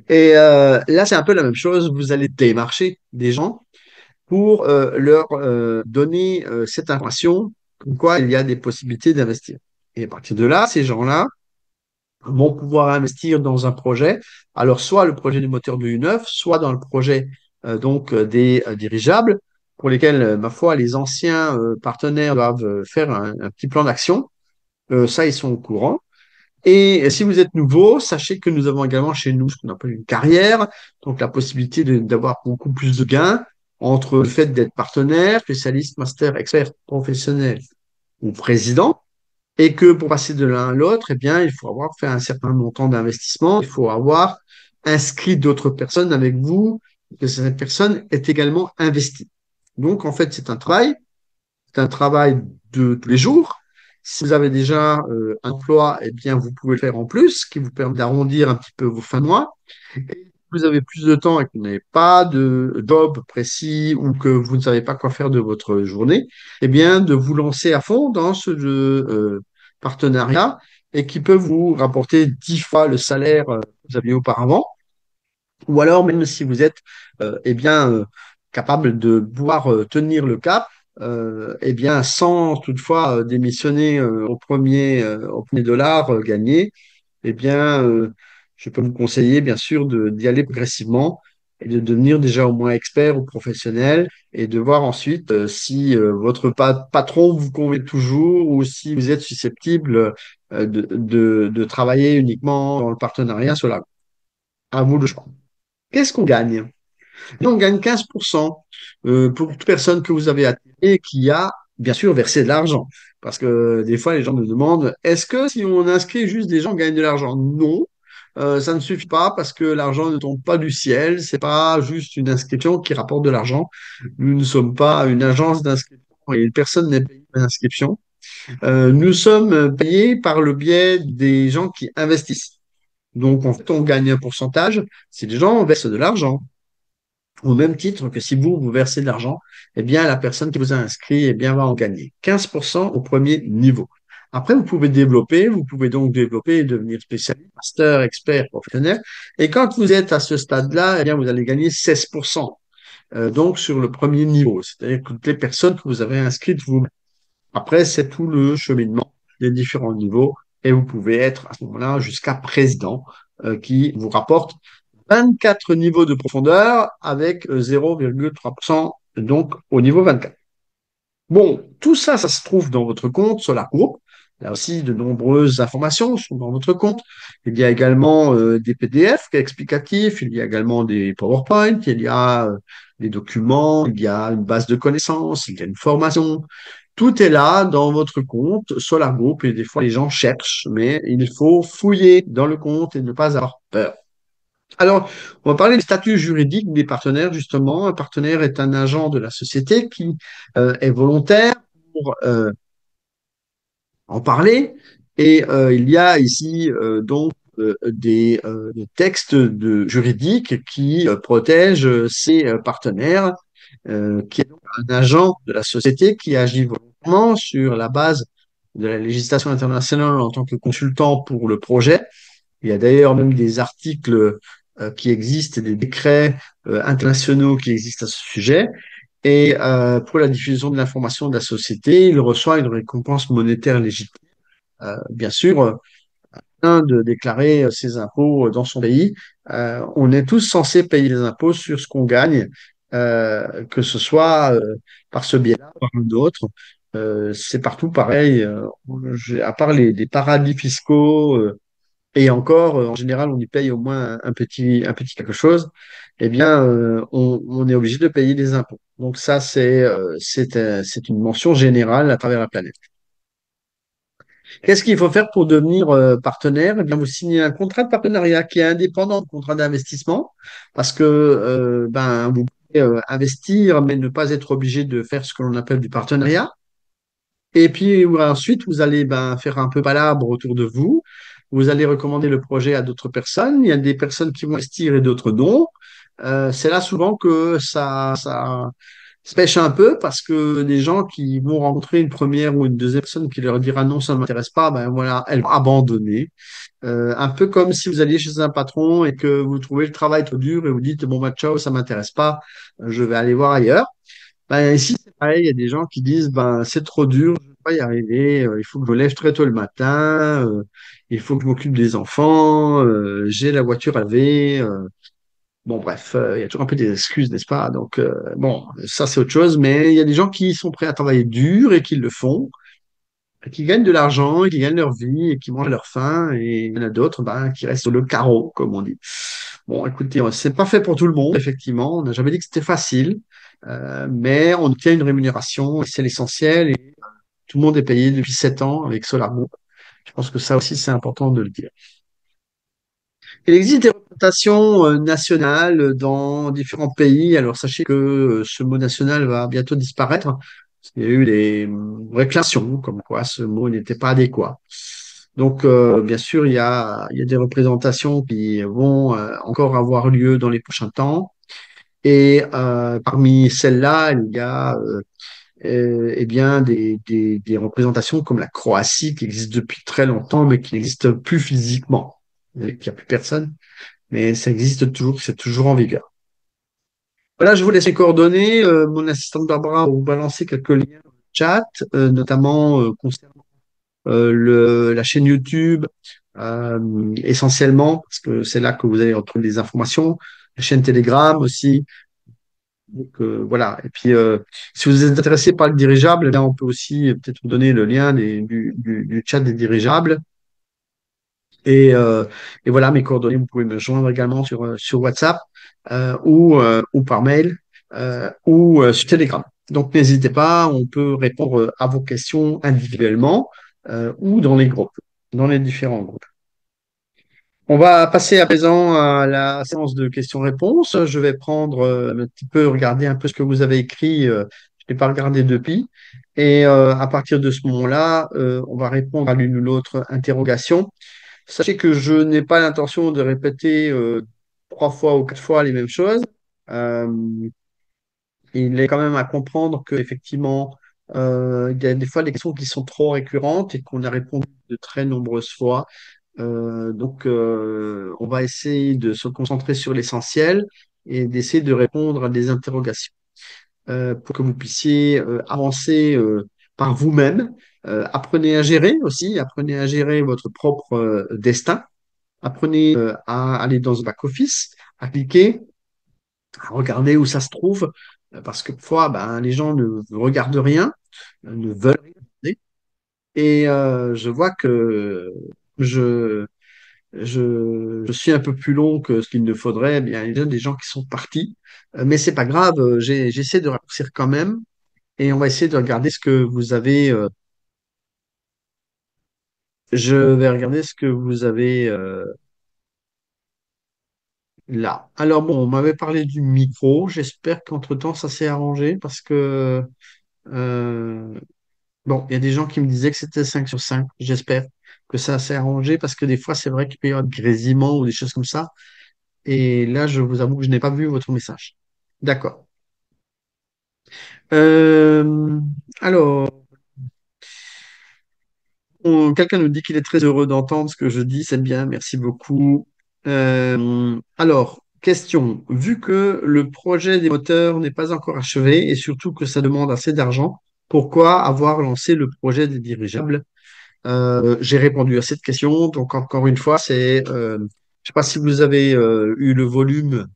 Et là, c'est un peu la même chose. Vous allez démarcher des gens pour leur donner cette information comme quoi il y a des possibilités d'investir. Et à partir de là, ces gens-là vont pouvoir investir dans un projet. Alors, soit le projet du moteur de U9, soit dans le projet des dirigeables, pour lesquels, ma foi, les anciens partenaires doivent faire un petit plan d'action. Ça, ils sont au courant. Et si vous êtes nouveau, sachez que nous avons également chez nous ce qu'on appelle une carrière, donc la possibilité d'avoir beaucoup plus de gains entre le fait d'être partenaire, spécialiste, master, expert, professionnel ou président, et que pour passer de l'un à l'autre, eh bien, il faut avoir fait un certain montant d'investissement, il faut avoir inscrit d'autres personnes avec vous, que cette personne est également investie. Donc, en fait, c'est un travail de tous les jours. Si vous avez déjà un emploi, eh bien, vous pouvez le faire en plus, ce qui vous permet d'arrondir un petit peu vos fins de mois. Et si vous avez plus de temps et que vous n'avez pas de job précis ou que vous ne savez pas quoi faire de votre journée, eh bien, de vous lancer à fond dans ce partenariat et qui peut vous rapporter 10 fois le salaire que vous aviez auparavant. Ou alors, même si vous êtes eh bien, capable de pouvoir tenir le cap, eh bien, sans toutefois démissionner au premier dollar gagné, eh bien, je peux vous conseiller, bien sûr, d'y aller progressivement et de devenir déjà au moins expert ou professionnel et de voir ensuite si votre patron vous convient toujours ou si vous êtes susceptible de travailler uniquement dans le partenariat. Cela, à vous de choix. Qu'est-ce qu'on gagne? Et on gagne 15% pour toute personne que vous avez attirée qui a bien sûr, verser de l'argent. Parce que des fois, les gens me demandent, est-ce que si on inscrit juste des gens, on gagne de l'argent? Non, ça ne suffit pas parce que l'argent ne tombe pas du ciel. C'est pas juste une inscription qui rapporte de l'argent. Nous ne sommes pas une agence d'inscription et personne n'est payé pour l'inscription. Nous sommes payés par le biais des gens qui investissent. Donc, en fait, on gagne un pourcentage si les gens versent de l'argent. Au même titre que si vous versez de l'argent, eh bien, la personne qui vous a inscrit, eh bien, va en gagner 15% au premier niveau. Après, vous pouvez donc développer et devenir spécialiste, master, expert, professionnel. Et quand vous êtes à ce stade-là, eh bien, vous allez gagner 16%, donc sur le premier niveau, c'est-à-dire que toutes les personnes que vous avez inscrites vous. Après, c'est tout le cheminement des différents niveaux et vous pouvez être à ce moment-là jusqu'à président qui vous rapporte 24 niveaux de profondeur avec 0,3%, donc au niveau 24. Bon, tout ça, ça se trouve dans votre compte Solar Group. Là aussi, de nombreuses informations sont dans votre compte. Il y a également des PDF explicatifs, il y a également des PowerPoint, il y a des documents, il y a une base de connaissances, il y a une formation. Tout est là dans votre compte Solar Group et des fois les gens cherchent, mais il faut fouiller dans le compte et ne pas avoir peur. Alors, on va parler du statut juridique des partenaires, justement. Un partenaire est un agent de la société qui est volontaire pour en parler. Et il y a ici donc des textes juridiques qui protègent ces partenaires, qui est donc un agent de la société qui agit volontairement sur la base de la législation internationale en tant que consultant pour le projet. Il y a d'ailleurs même des articles qui existent, des décrets internationaux qui existent à ce sujet. Et pour la diffusion de l'information de la société, il reçoit une récompense monétaire légitime. Bien sûr, de déclarer ses impôts dans son pays. On est tous censés payer les impôts sur ce qu'on gagne, que ce soit par ce biais-là, par un autre. C'est partout pareil. À part des paradis fiscaux, et encore, en général, on y paye au moins un petit quelque chose, eh bien, on est obligé de payer des impôts. Donc ça, c'est une mention générale à travers la planète. Qu'est-ce qu'il faut faire pour devenir partenaire? Eh bien, vous signez un contrat de partenariat qui est indépendant du contrat d'investissement, parce que ben, vous pouvez investir, mais ne pas être obligé de faire ce que l'on appelle du partenariat. Et puis ensuite, vous allez ben, faire un peu palabre autour de vous. Vous allez recommander le projet à d'autres personnes. Il y a des personnes qui vont investir et d'autres non. C'est là souvent que ça se pêche un peu parce que des gens qui vont rencontrer une première ou une deuxième personne qui leur dira non, ça ne m'intéresse pas, ben voilà, elles vont abandonner. Un peu comme si vous alliez chez un patron et que vous trouvez le travail trop dur et vous dites bon bah ciao, ça m'intéresse pas, je vais aller voir ailleurs. Ben, ici, c'est pareil, il y a des gens qui disent, ben, c'est trop dur, je ne vais pas y arriver, il faut que je me lève très tôt le matin, il faut que je m'occupe des enfants, j'ai la voiture à laver. Bon, bref, il y a toujours un peu des excuses, n'est-ce pas? Donc, bon, ça, c'est autre chose, mais il y a des gens qui sont prêts à travailler dur et qui le font, et qui gagnent de l'argent, et qui gagnent leur vie, et qui mangent à leur faim, et il y en a d'autres, ben, qui restent sur le carreau, comme on dit. Bon, écoutez, c'est pas fait pour tout le monde, effectivement. On n'a jamais dit que c'était facile, mais on obtient une rémunération, et c'est l'essentiel. Et tout le monde est payé depuis 7 ans avec SolarGroup. Je pense que ça aussi, c'est important de le dire. Il existe des représentations nationales dans différents pays. Alors, sachez que ce mot national va bientôt disparaître. Il y a eu des réclamations comme quoi ce mot n'était pas adéquat. Donc, bien sûr, il y a des représentations qui vont encore avoir lieu dans les prochains temps. Et parmi celles-là, il y a eh bien des représentations comme la Croatie qui existe depuis très longtemps, mais qui n'existe plus physiquement. Il n'y a plus personne, mais ça existe toujours, c'est toujours en vigueur. Voilà, je vous laisse les coordonnées. Mon assistante Barbara va vous balancer quelques liens dans le chat, notamment concernant la chaîne YouTube, essentiellement, parce que c'est là que vous allez retrouver des informations. La chaîne Telegram aussi. Donc, voilà. Et puis, si vous êtes intéressé par le dirigeable, là, on peut aussi peut-être vous donner le lien du chat des dirigeables. Et, euh, et voilà, mes coordonnées, vous pouvez me joindre également sur WhatsApp ou par mail ou sur Telegram. Donc, n'hésitez pas, on peut répondre à vos questions individuellement ou dans les groupes, dans les différents groupes. On va passer à présent à la séance de questions-réponses. Je vais prendre un petit peu, regarder un peu ce que vous avez écrit. Je n'ai pas regardé depuis. Et à partir de ce moment-là, on va répondre à l'une ou l'autre interrogation. Sachez que je n'ai pas l'intention de répéter 3 fois ou 4 fois les mêmes choses. Euh, il est quand même à comprendre qu'effectivement, il y a des fois des questions qui sont trop récurrentes et qu'on a répondu de très nombreuses fois. On va essayer de se concentrer sur l'essentiel et d'essayer de répondre à des interrogations pour que vous puissiez avancer par vous-même. Apprenez à gérer aussi, apprenez à gérer votre propre destin. Apprenez à aller dans ce back-office, à cliquer, à regarder où ça se trouve, parce que parfois, ben, les gens ne regardent rien, ne veulent rien regarder. Et je vois que je, je suis un peu plus long que ce qu'il ne faudrait. Eh bien, il y a des gens qui sont partis. Mais c'est pas grave, j'essaie de raccourcir quand même. Et on va essayer de regarder ce que vous avez. Je vais regarder ce que vous avez là. Alors bon, on m'avait parlé du micro. J'espère qu'entre-temps, ça s'est arrangé parce que euh, bon, il y a des gens qui me disaient que c'était 5 sur 5. J'espère que ça s'est arrangé parce que des fois, c'est vrai qu'il peut y avoir des grésillements ou des choses comme ça. Et là, je vous avoue que je n'ai pas vu votre message. D'accord. Euh, alors, quelqu'un nous dit qu'il est très heureux d'entendre ce que je dis. C'est bien, merci beaucoup. Alors, question. Vu que le projet des moteurs n'est pas encore achevé et surtout que ça demande assez d'argent, pourquoi avoir lancé le projet des dirigeables? J'ai répondu à cette question. Donc, encore une fois, je ne sais pas si vous avez eu le volume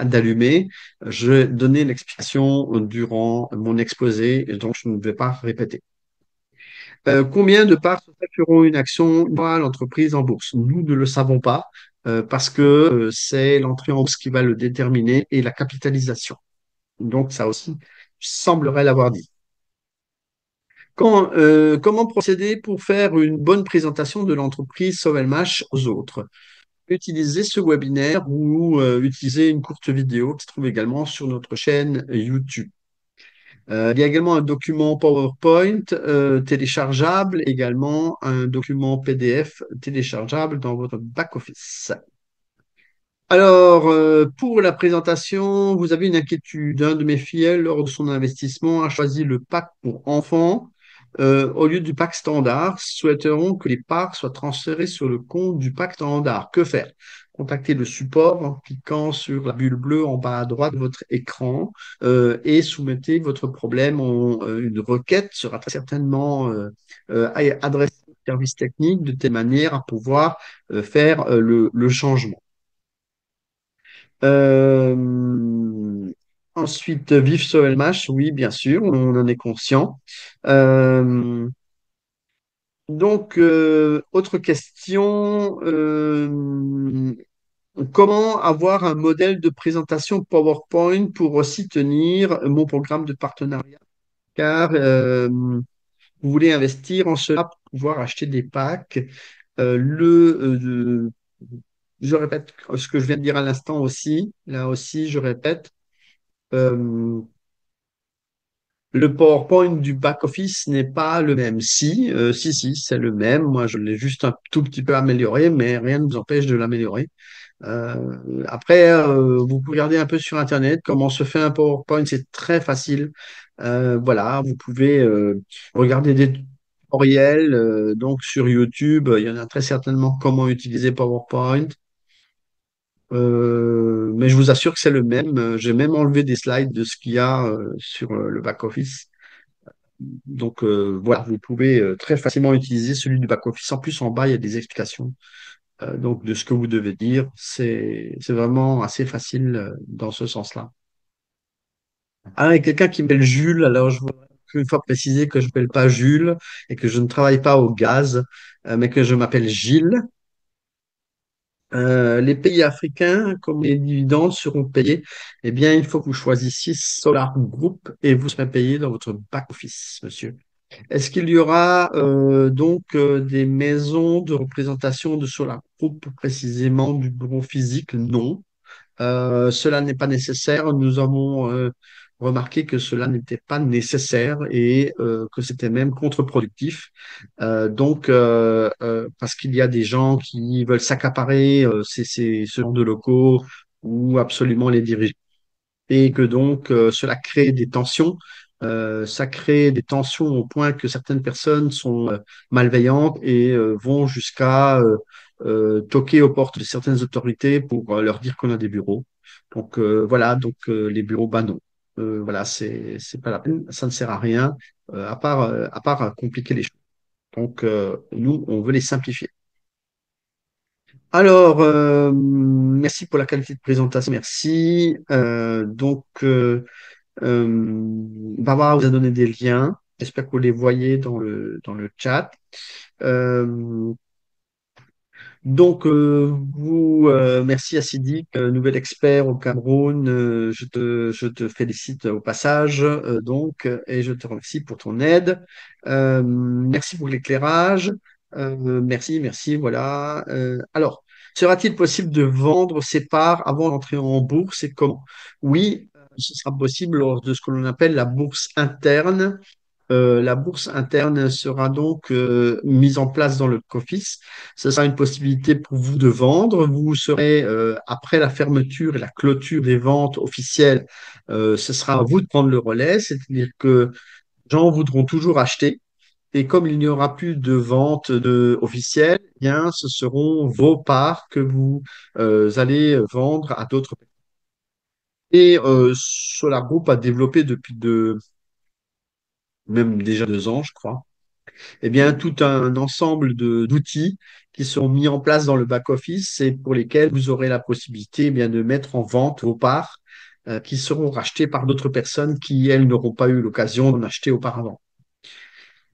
d'allumer. Je vais donner l'explication durant mon exposé, et donc je ne vais pas répéter. Combien de parts feront une action une fois l'entreprise en bourse? Nous ne le savons pas parce que c'est l'entrée en bourse qui va le déterminer et la capitalisation. Donc, ça aussi semblerait l'avoir dit. Comment procéder pour faire une bonne présentation de l'entreprise Sovelmash aux autres? Utiliser ce webinaire ou utiliser une courte vidéo qui se trouve également sur notre chaîne YouTube. Il y a également un document PowerPoint téléchargeable, également un document PDF téléchargeable dans votre back-office. Alors, pour la présentation, vous avez une inquiétude. Un de mes fillecs, lors de son investissement, a choisi le pack pour enfants au lieu du pack standard. Souhaiteront que les parts soient transférées sur le compte du pack standard. Que faire? Contactez le support en cliquant sur la bulle bleue en bas à droite de votre écran et soumettez votre problème. Une requête sera très certainement adressée au service technique de telle manière à pouvoir faire le changement. Euh, Ensuite, Vif sur LMH, oui, bien sûr, on en est conscient. Euh, Autre question, comment avoir un modèle de présentation PowerPoint pour aussi tenir mon programme de partenariat? Car vous voulez investir en cela pour pouvoir acheter des packs. Je répète ce que je viens de dire à l'instant aussi. Là aussi, je répète. Euh, Le PowerPoint du back-office n'est pas le même. Si, c'est le même. Moi, je l'ai juste un tout petit peu amélioré, mais rien ne nous empêche de l'améliorer. Après, vous pouvez regarder un peu sur Internet comment se fait un PowerPoint. C'est très facile. Voilà, vous pouvez regarder des tutoriels. Donc, sur YouTube, il y en a très certainement comment utiliser PowerPoint. Mais je vous assure que c'est le même. J'ai même enlevé des slides de ce qu'il y a sur le back-office. Donc voilà, vous pouvez très facilement utiliser celui du back-office. En plus, en bas, il y a des explications donc de ce que vous devez dire. C'est vraiment assez facile dans ce sens-là. Ah, il y a quelqu'un qui m'appelle Jules. Alors, je voudrais une fois préciser que je ne m'appelle pas Jules et que je ne travaille pas au gaz, mais que je m'appelle Gilles. Les pays africains, comme les dividendes seront payés, eh bien, il faut que vous choisissiez Solar Group et vous serez payé dans votre back-office, monsieur. Est-ce qu'il y aura des maisons de représentation de Solar Group, précisément du bureau physique? Non. Cela n'est pas nécessaire. Nous avons remarqué que cela n'était pas nécessaire et que c'était même contre-productif. Parce qu'il y a des gens qui veulent s'accaparer ce genre de locaux ou absolument les diriger et que cela crée des tensions. Ça crée des tensions au point que certaines personnes sont malveillantes et vont jusqu'à toquer aux portes de certaines autorités pour leur dire qu'on a des bureaux. Les bureaux, bah non. Voilà, c'est pas la peine, ça ne sert à rien, à part compliquer les choses. Nous, on veut les simplifier. Alors, merci pour la qualité de présentation, merci. Barbara vous a donné des liens. J'espère que vous les voyez dans le chat. Euh, Merci à Sidi, nouvel expert au Cameroun. Je te félicite au passage, et je te remercie pour ton aide. Merci pour l'éclairage. Merci, voilà. Alors, sera-t-il possible de vendre ces parts avant d'entrer en bourse et comment? Oui, ce sera possible lors de ce que l'on appelle la bourse interne. La bourse interne sera mise en place dans le office. Ce sera une possibilité pour vous de vendre. Vous serez, après la fermeture et la clôture des ventes officielles, ce sera à vous de prendre le relais, c'est-à-dire que les gens voudront toujours acheter. Et comme il n'y aura plus de vente officielle, eh bien, ce seront vos parts que vous allez vendre à d'autres personnes. Et Solar Group a développé même déjà 2 ans, je crois, eh bien, tout un ensemble d'outils qui sont mis en place dans le back-office et pour lesquels vous aurez la possibilité bien, de mettre en vente vos parts qui seront rachetées par d'autres personnes qui, elles, n'auront pas eu l'occasion d'en acheter auparavant.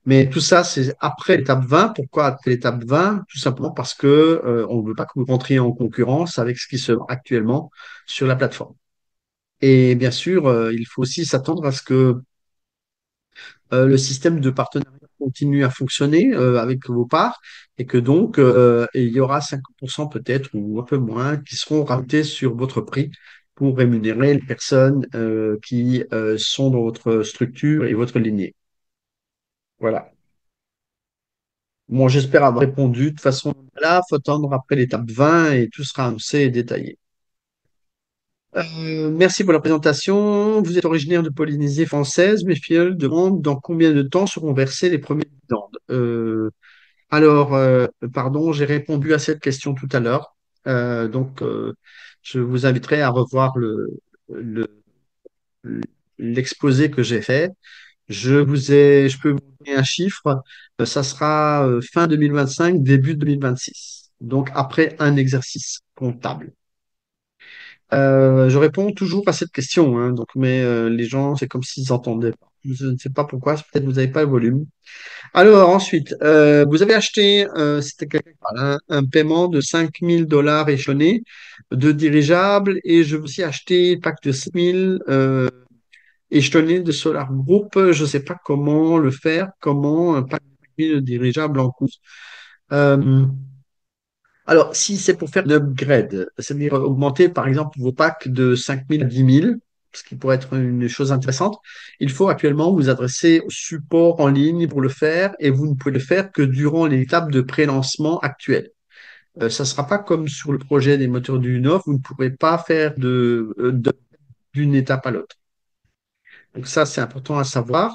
Mais tout ça, c'est après l'étape 20. Pourquoi après l'étape 20? Tout simplement parce que on ne veut pas que vous rentriez en concurrence avec ce qui se vend actuellement sur la plateforme. Et bien sûr, il faut aussi s'attendre à ce que le système de partenariat continue à fonctionner avec vos parts et que il y aura 50% peut-être ou un peu moins qui seront rajoutés sur votre prix pour rémunérer les personnes qui sont dans votre structure et votre lignée. Voilà. Bon, j'espère avoir répondu. De toute façon, là, faut attendre après l'étape 20 et tout sera annoncé et détaillé. Merci pour la présentation. Vous êtes originaire de Polynésie française. Mes filles demandent dans combien de temps seront versés les premiers dividendes. Pardon, j'ai répondu à cette question tout à l'heure. Je vous inviterai à revoir le- l'exposé que j'ai fait. Je peux vous donner un chiffre. Ça sera fin 2025, début 2026. Donc, après un exercice comptable. Je réponds toujours à cette question, hein, mais les gens, c'est comme s'ils entendaient pas. Je ne sais pas pourquoi, c'est peut-être que vous n'avez pas le volume. Alors ensuite, vous avez acheté, c'était un paiement de 5 000 $ échelonné de dirigeables et je vous aussi acheté un pack de 5 000 échelonnés de Solar Group. Je ne sais pas comment le faire, comment un pack de 5 000 de dirigeables en cours. Euh, alors, si c'est pour faire un upgrade, c'est-à-dire augmenter par exemple vos packs de 5 000 à 10 000, ce qui pourrait être une chose intéressante, il faut actuellement vous adresser au support en ligne pour le faire et vous ne pouvez le faire que durant l'étape de pré-lancement actuelle. Ça ne sera pas comme sur le projet des moteurs du Nov, vous ne pourrez pas faire d'une étape à l'autre. Donc ça, c'est important à savoir.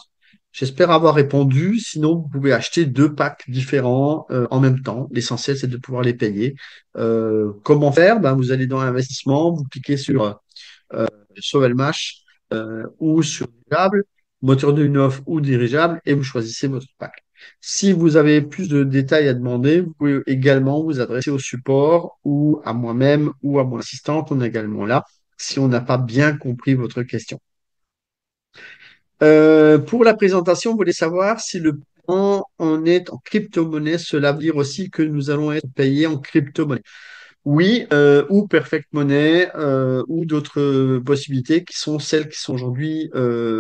J'espère avoir répondu. Sinon, vous pouvez acheter 2 packs différents en même temps. L'essentiel, c'est de pouvoir les payer. Comment faire? Ben, vous allez dans l'investissement, vous cliquez sur Sovelmash ou sur dirigeable, moteur de neuf ou dirigeable, et vous choisissez votre pack. Si vous avez plus de détails à demander, vous pouvez également vous adresser au support ou à moi-même ou à mon assistante. On est également là si on n'a pas bien compris votre question. Pour la présentation, vous voulez savoir si le paiement en est en crypto-monnaie. Cela veut dire aussi que nous allons être payés en crypto-monnaie. Oui, ou Perfect Money, ou d'autres possibilités qui sont celles qui sont aujourd'hui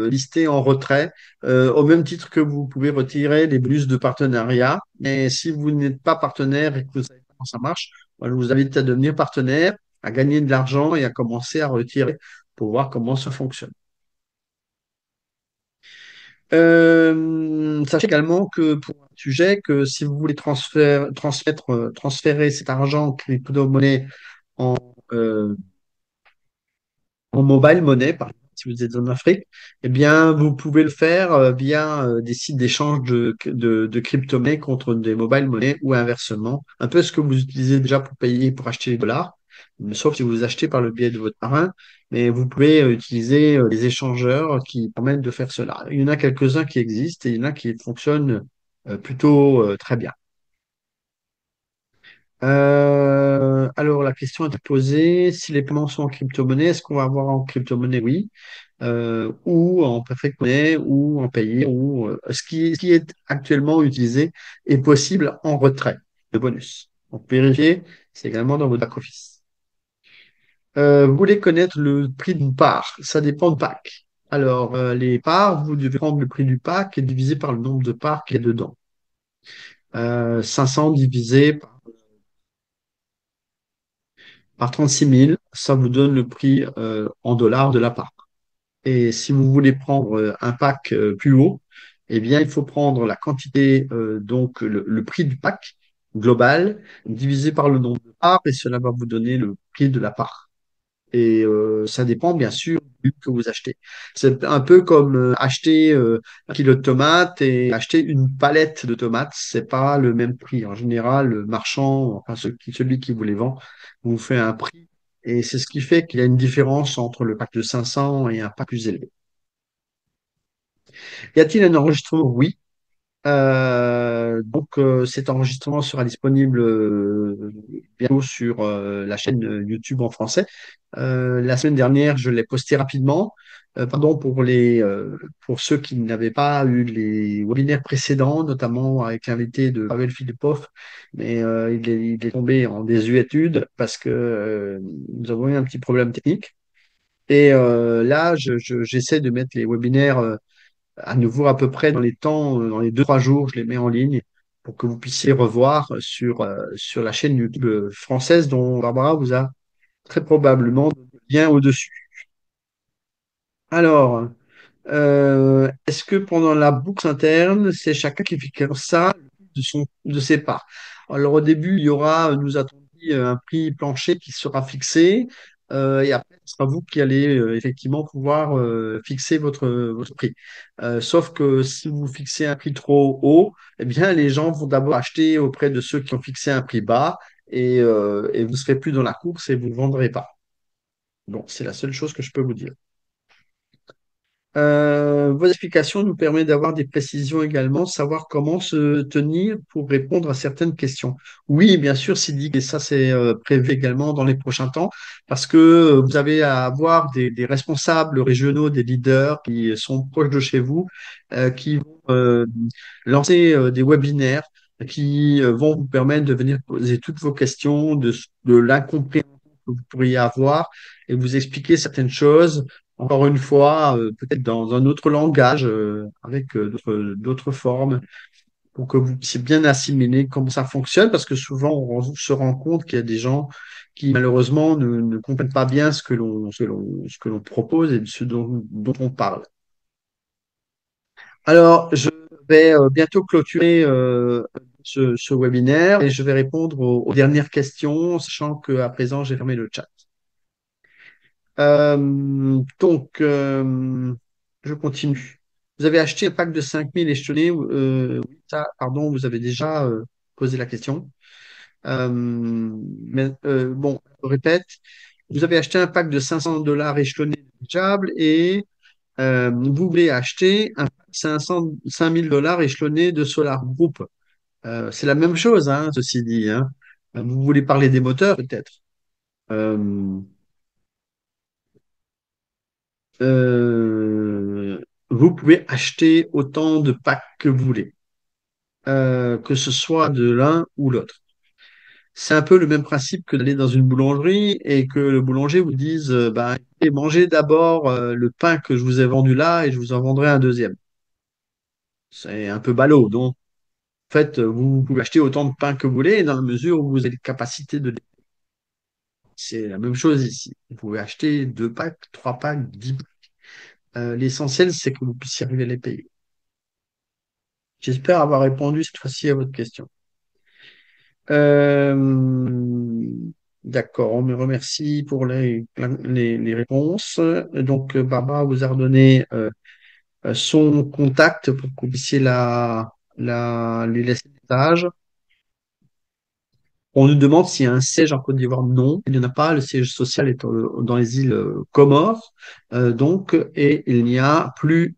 listées en retrait, au même titre que vous pouvez retirer les bonus de partenariat. Mais si vous n'êtes pas partenaire et que vous ne savez pas comment ça marche, moi, je vous invite à devenir partenaire, à gagner de l'argent et à commencer à retirer pour voir comment ça fonctionne. Sachez également que pour un sujet, que si vous voulez transférer cet argent en crypto-monnaie en, euh, en mobile money, par exemple, si vous êtes en Afrique, eh bien, vous pouvez le faire via des sites d'échange de crypto-monnaies contre des mobile money ou inversement. Un peu ce que vous utilisez déjà pour payer, pour acheter les dollars, sauf si vous achetez par le biais de votre parrain. Mais vous pouvez utiliser les échangeurs qui permettent de faire cela. Il y en a quelques-uns qui existent et il y en a qui fonctionnent plutôt très bien. Alors, la question est posée, si les paiements sont en crypto-monnaie, est-ce qu'on va avoir en crypto-monnaie? Oui. Ou en perfect money, ou en payé, ou ce qui est actuellement utilisé est possible en retrait de bonus. Donc, vérifiez, c'est également dans votre back-office. Vous voulez connaître le prix d'une part? Ça dépend de pack. Alors, les parts, vous devez prendre le prix du pack et diviser par le nombre de parts qu'il y a dedans. 500 divisé par 36 000, ça vous donne le prix en dollars de la part. Et si vous voulez prendre un pack plus haut, eh bien, il faut prendre la quantité, donc le prix du pack global, divisé par le nombre de parts, et cela va vous donner le prix de la part. Et ça dépend bien sûr du que vous achetez. C'est un peu comme acheter 1 kilo de tomates et acheter une palette de tomates. C'est pas le même prix. En général, le marchand, enfin celui qui vous les vend, vous fait un prix. Et c'est ce qui fait qu'il y a une différence entre le pack de 500 et un pack plus élevé. Y a-t-il un enregistrement? Oui. Donc, cet enregistrement sera disponible bientôt sur la chaîne YouTube en français. La semaine dernière, je l'ai posté rapidement. Pardon pour ceux qui n'avaient pas eu les webinaires précédents, notamment avec l'invité de Pavel Filipov, mais il est tombé en désuétude parce que nous avons eu un petit problème technique. Et là, j'essaie de mettre les webinaires à nouveau à peu près dans les temps, dans les 2, 3 jours, je les mets en ligne pour que vous puissiez revoir sur la chaîne YouTube française dont Barbara vous a très probablement donné le lien au-dessus. Alors, est-ce que pendant la boucle interne, c'est chacun qui fait ça de ses parts? Alors, au début, il y aura, nous a-t-on dit, un prix plancher qui sera fixé, et après, ce sera vous qui allez effectivement pouvoir fixer votre prix. Sauf que si vous fixez un prix trop haut, eh bien, les gens vont d'abord acheter auprès de ceux qui ont fixé un prix bas, et vous ne serez plus dans la course et vous ne vendrez pas. Bon, c'est la seule chose que je peux vous dire. Vos explications nous permettent d'avoir des précisions également, savoir comment se tenir pour répondre à certaines questions. Oui, bien sûr, Sylvie, et ça c'est prévu également dans les prochains temps, parce que vous avez à avoir des responsables régionaux, des leaders qui sont proches de chez vous, qui vont lancer des webinaires qui vont vous permettre de venir poser toutes vos questions, de l'incompréhension que vous pourriez avoir et vous expliquer certaines choses encore une fois, peut-être dans un autre langage, avec d'autres formes, pour que vous puissiez bien assimiler comment ça fonctionne, parce que souvent on se rend compte qu'il y a des gens qui malheureusement ne comprennent pas bien ce que l'on propose et de ce dont on parle. Alors, je vais bientôt clôturer ce webinaire et je vais répondre aux dernières questions, sachant qu'à présent j'ai fermé le chat. Donc, je continue. Vous avez acheté un pack de 5000 échelonnés. Oui, ça, pardon, vous avez déjà posé la question. Mais bon, je répète. Vous avez acheté un pack de 500 dollars échelonnés négligeables et vous voulez acheter un pack de 5000 dollars échelonnés de Solar Group. C'est la même chose, hein, ceci dit, hein. Vous voulez parler des moteurs, peut-être. Euh, euh, vous pouvez acheter autant de packs que vous voulez, que ce soit de l'un ou l'autre. C'est un peu le même principe que d'aller dans une boulangerie et que le boulanger vous dise, bah, écoutez, mangez d'abord le pain que je vous ai vendu là et je vous en vendrai un deuxième. C'est un peu ballot, donc en fait, vous pouvez acheter autant de pain que vous voulez dans la mesure où vous avez la capacité de. C'est la même chose ici. Vous pouvez acheter 2 packs, 3 packs, 10 packs. L'essentiel, c'est que vous puissiez arriver à les payer. J'espère avoir répondu cette fois-ci à votre question. Euh, d'accord, on me remercie pour les réponses. Donc, Barbara vous a redonné son contact pour que vous puissiez lui laisser un message. On nous demande s'il y a un siège en Côte d'Ivoire. Non, il n'y en a pas. Le siège social est dans les îles Comores. Et il n'y a plus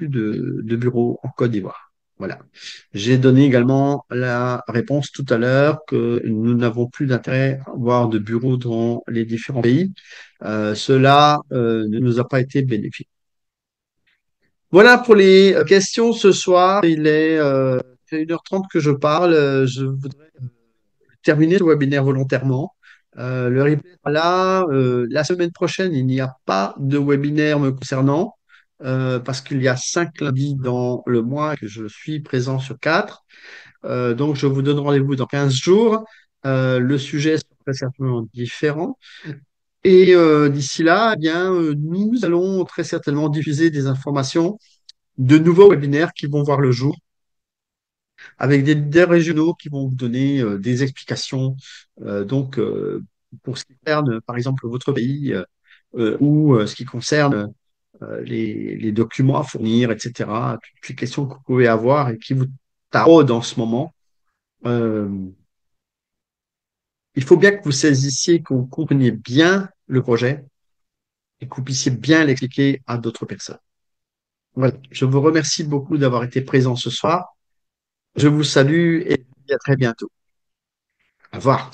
de bureau en Côte d'Ivoire. Voilà. J'ai donné également la réponse tout à l'heure que nous n'avons plus d'intérêt à avoir de bureau dans les différents pays. Cela ne nous a pas été bénéfique. Voilà pour les questions ce soir. Il est 1h30 que je parle. Je voudrais terminer le webinaire volontairement. Le replay sera là. La semaine prochaine, il n'y a pas de webinaire me concernant parce qu'il y a 5 lundis dans le mois et que je suis présent sur 4. Donc, je vous donne rendez-vous dans 15 jours. Le sujet sera certainement différent. Et d'ici là, eh bien, nous allons très certainement diffuser des informations de nouveaux webinaires qui vont voir le jour avec des leaders régionaux qui vont vous donner des explications. Pour ce qui concerne, par exemple, votre pays ou ce qui concerne les documents à fournir, etc. Toutes les questions que vous pouvez avoir et qui vous taraudent en ce moment. Euh, il faut bien que vous saisissiez, que vous compreniez bien le projet et que vous puissiez bien l'expliquer à d'autres personnes. Voilà. Je vous remercie beaucoup d'avoir été présent ce soir. Je vous salue et à très bientôt. Au revoir.